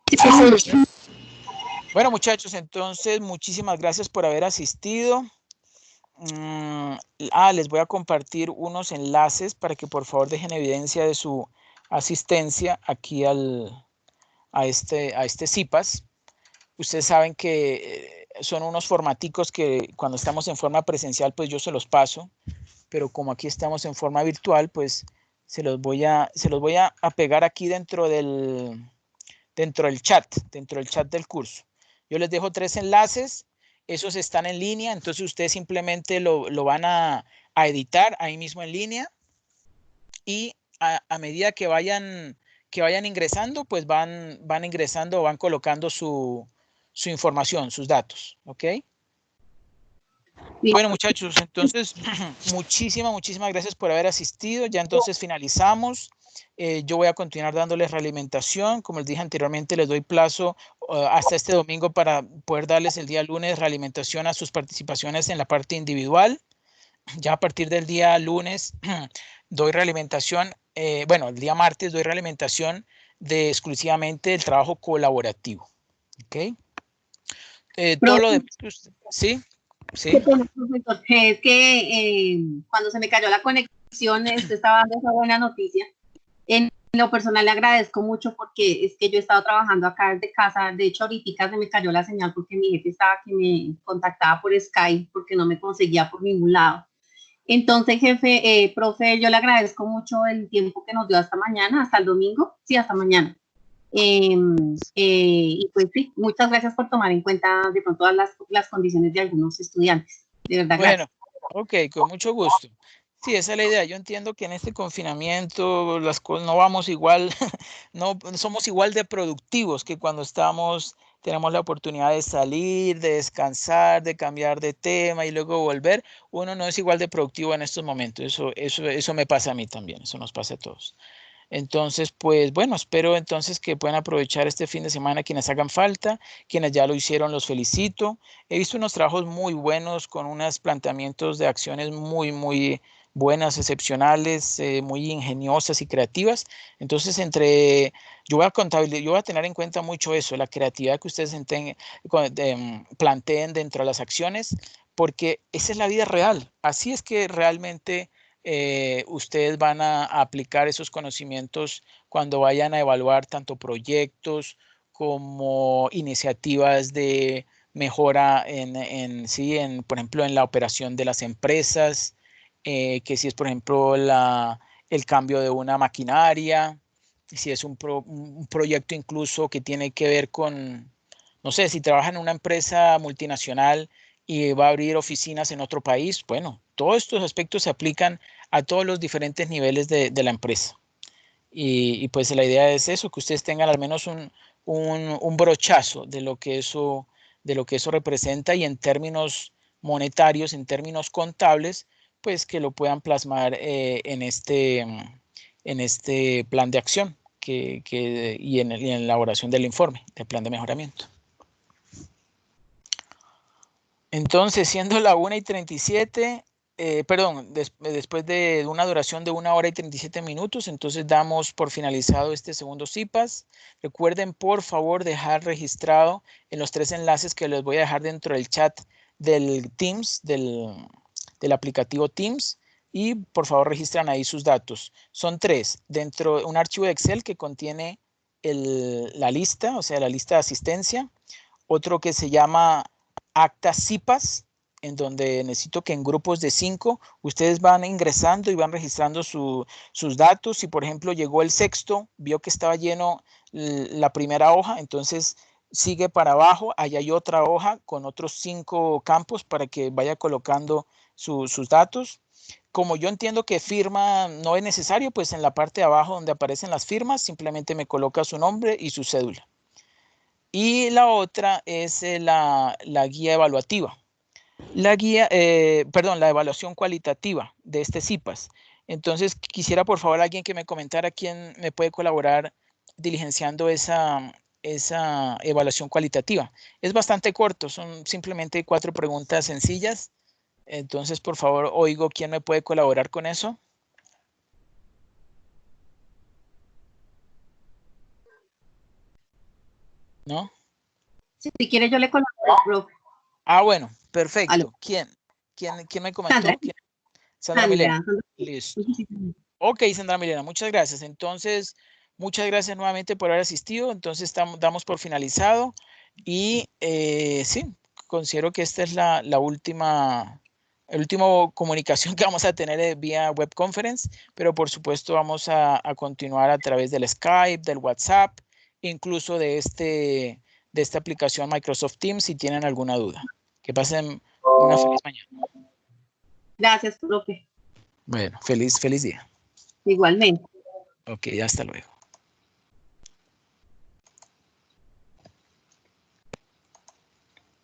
Sí, profesor. Bueno, muchachos, entonces muchísimas gracias por haber asistido. Les voy a compartir unos enlaces para que por favor dejen evidencia de su asistencia aquí a este CIPAS. Ustedes saben que son unos formaticos que cuando estamos en forma presencial pues yo se los paso, pero como aquí estamos en forma virtual pues se los voy a pegar aquí dentro del chat del curso. Yo les dejo 3 enlaces, esos están en línea, entonces ustedes simplemente lo van a editar ahí mismo en línea y a medida que vayan ingresando, pues van ingresando o van colocando su información, sus datos, ¿ok? Sí. Bueno, muchachos, entonces muchísimas gracias por haber asistido. Ya entonces finalizamos. Yo voy a continuar dándoles realimentación. Como les dije anteriormente, les doy plazo hasta este domingo para poder darles el día lunes realimentación a sus participaciones en la parte individual. Ya a partir del día lunes doy realimentación, bueno, el día martes doy realimentación de exclusivamente el trabajo colaborativo. ¿Ok? Todo lo demás, ¿sí? Sí. Qué pena, profesor. Es que cuando se me cayó la conexión, estaba dando esa buena noticia. En lo personal le agradezco mucho porque es que yo he estado trabajando acá desde casa. De hecho, ahorita se me cayó la señal porque mi jefe estaba que me contactaba por Skype porque no me conseguía por ningún lado. Entonces, jefe, profe, yo le agradezco mucho el tiempo que nos dio hasta mañana, hasta el domingo. Sí, hasta mañana. Y pues sí, muchas gracias por tomar en cuenta de pronto todas las condiciones de algunos estudiantes. De verdad, Bueno, ok, con mucho gusto. Sí, esa es la idea. Yo entiendo que en este confinamiento las cosas no vamos igual, no somos igual de productivos que cuando tenemos la oportunidad de salir, de descansar, de cambiar de tema y luego volver. Uno no es igual de productivo en estos momentos. Eso me pasa a mí también. Eso nos pasa a todos. Entonces, pues bueno, espero entonces que puedan aprovechar este fin de semana quienes hagan falta, quienes ya lo hicieron, los felicito. He visto unos trabajos muy buenos con unos planteamientos de acciones muy buenas, excepcionales, muy ingeniosas y creativas. Entonces, yo voy a tener en cuenta mucho eso, la creatividad que ustedes planteen dentro de las acciones, porque esa es la vida real. Así es que realmente ustedes van a aplicar esos conocimientos cuando vayan a evaluar tanto proyectos como iniciativas de mejora por ejemplo, en la operación de las empresas, que si es, por ejemplo, el cambio de una maquinaria, si es un proyecto incluso que tiene que ver con, no sé, si trabajan en una empresa multinacional y va a abrir oficinas en otro país, bueno, todos estos aspectos se aplican a todos los diferentes niveles de la empresa. Y pues la idea es eso, que ustedes tengan al menos un brochazo de lo que eso representa y en términos monetarios, en términos contables, pues que lo puedan plasmar en este plan de acción y en la elaboración del informe, del plan de mejoramiento. Entonces, siendo la 1:37, después de una duración de 1 hora y 37 minutos, entonces damos por finalizado este segundo CIPAS. Recuerden, por favor, dejar registrado en los 3 enlaces que les voy a dejar dentro del chat del Teams, del aplicativo Teams, y por favor registran ahí sus datos. Son 3, dentro de un archivo de Excel que contiene la lista, o sea, la lista de asistencia, otro que se llama acta CIPAS, en donde necesito que en grupos de 5 ustedes van ingresando y van registrando sus datos. Si por ejemplo llegó el sexto, vio que estaba lleno la primera hoja, entonces sigue para abajo, allá hay otra hoja con otros 5 campos para que vaya colocando sus datos. Como yo entiendo que firma no es necesario, pues en la parte de abajo donde aparecen las firmas, simplemente me coloca su nombre y su cédula. Y la otra es la guía evaluativa. La evaluación cualitativa de este CIPAS. Entonces, quisiera por favor alguien que me comentara quién me puede colaborar diligenciando esa evaluación cualitativa. Es bastante corto, son simplemente 4 preguntas sencillas. Entonces, por favor, oigo quién me puede colaborar con eso. ¿No? Si quiere yo le colaboro, profe. Ah, bueno, perfecto. Aló. ¿Quién me comentó? Sandra. Sandra Milena. Sandra. Listo. Ok, Sandra Milena, muchas gracias. Entonces, muchas gracias nuevamente por haber asistido. Entonces, damos por finalizado. Y sí, considero que esta es la última comunicación que vamos a tener vía web conference, pero por supuesto vamos a continuar a través del Skype, del WhatsApp, incluso de esta aplicación Microsoft Teams si tienen alguna duda. Que pasen una feliz mañana. Gracias, profe. Bueno, feliz día. Igualmente. Ok, hasta luego.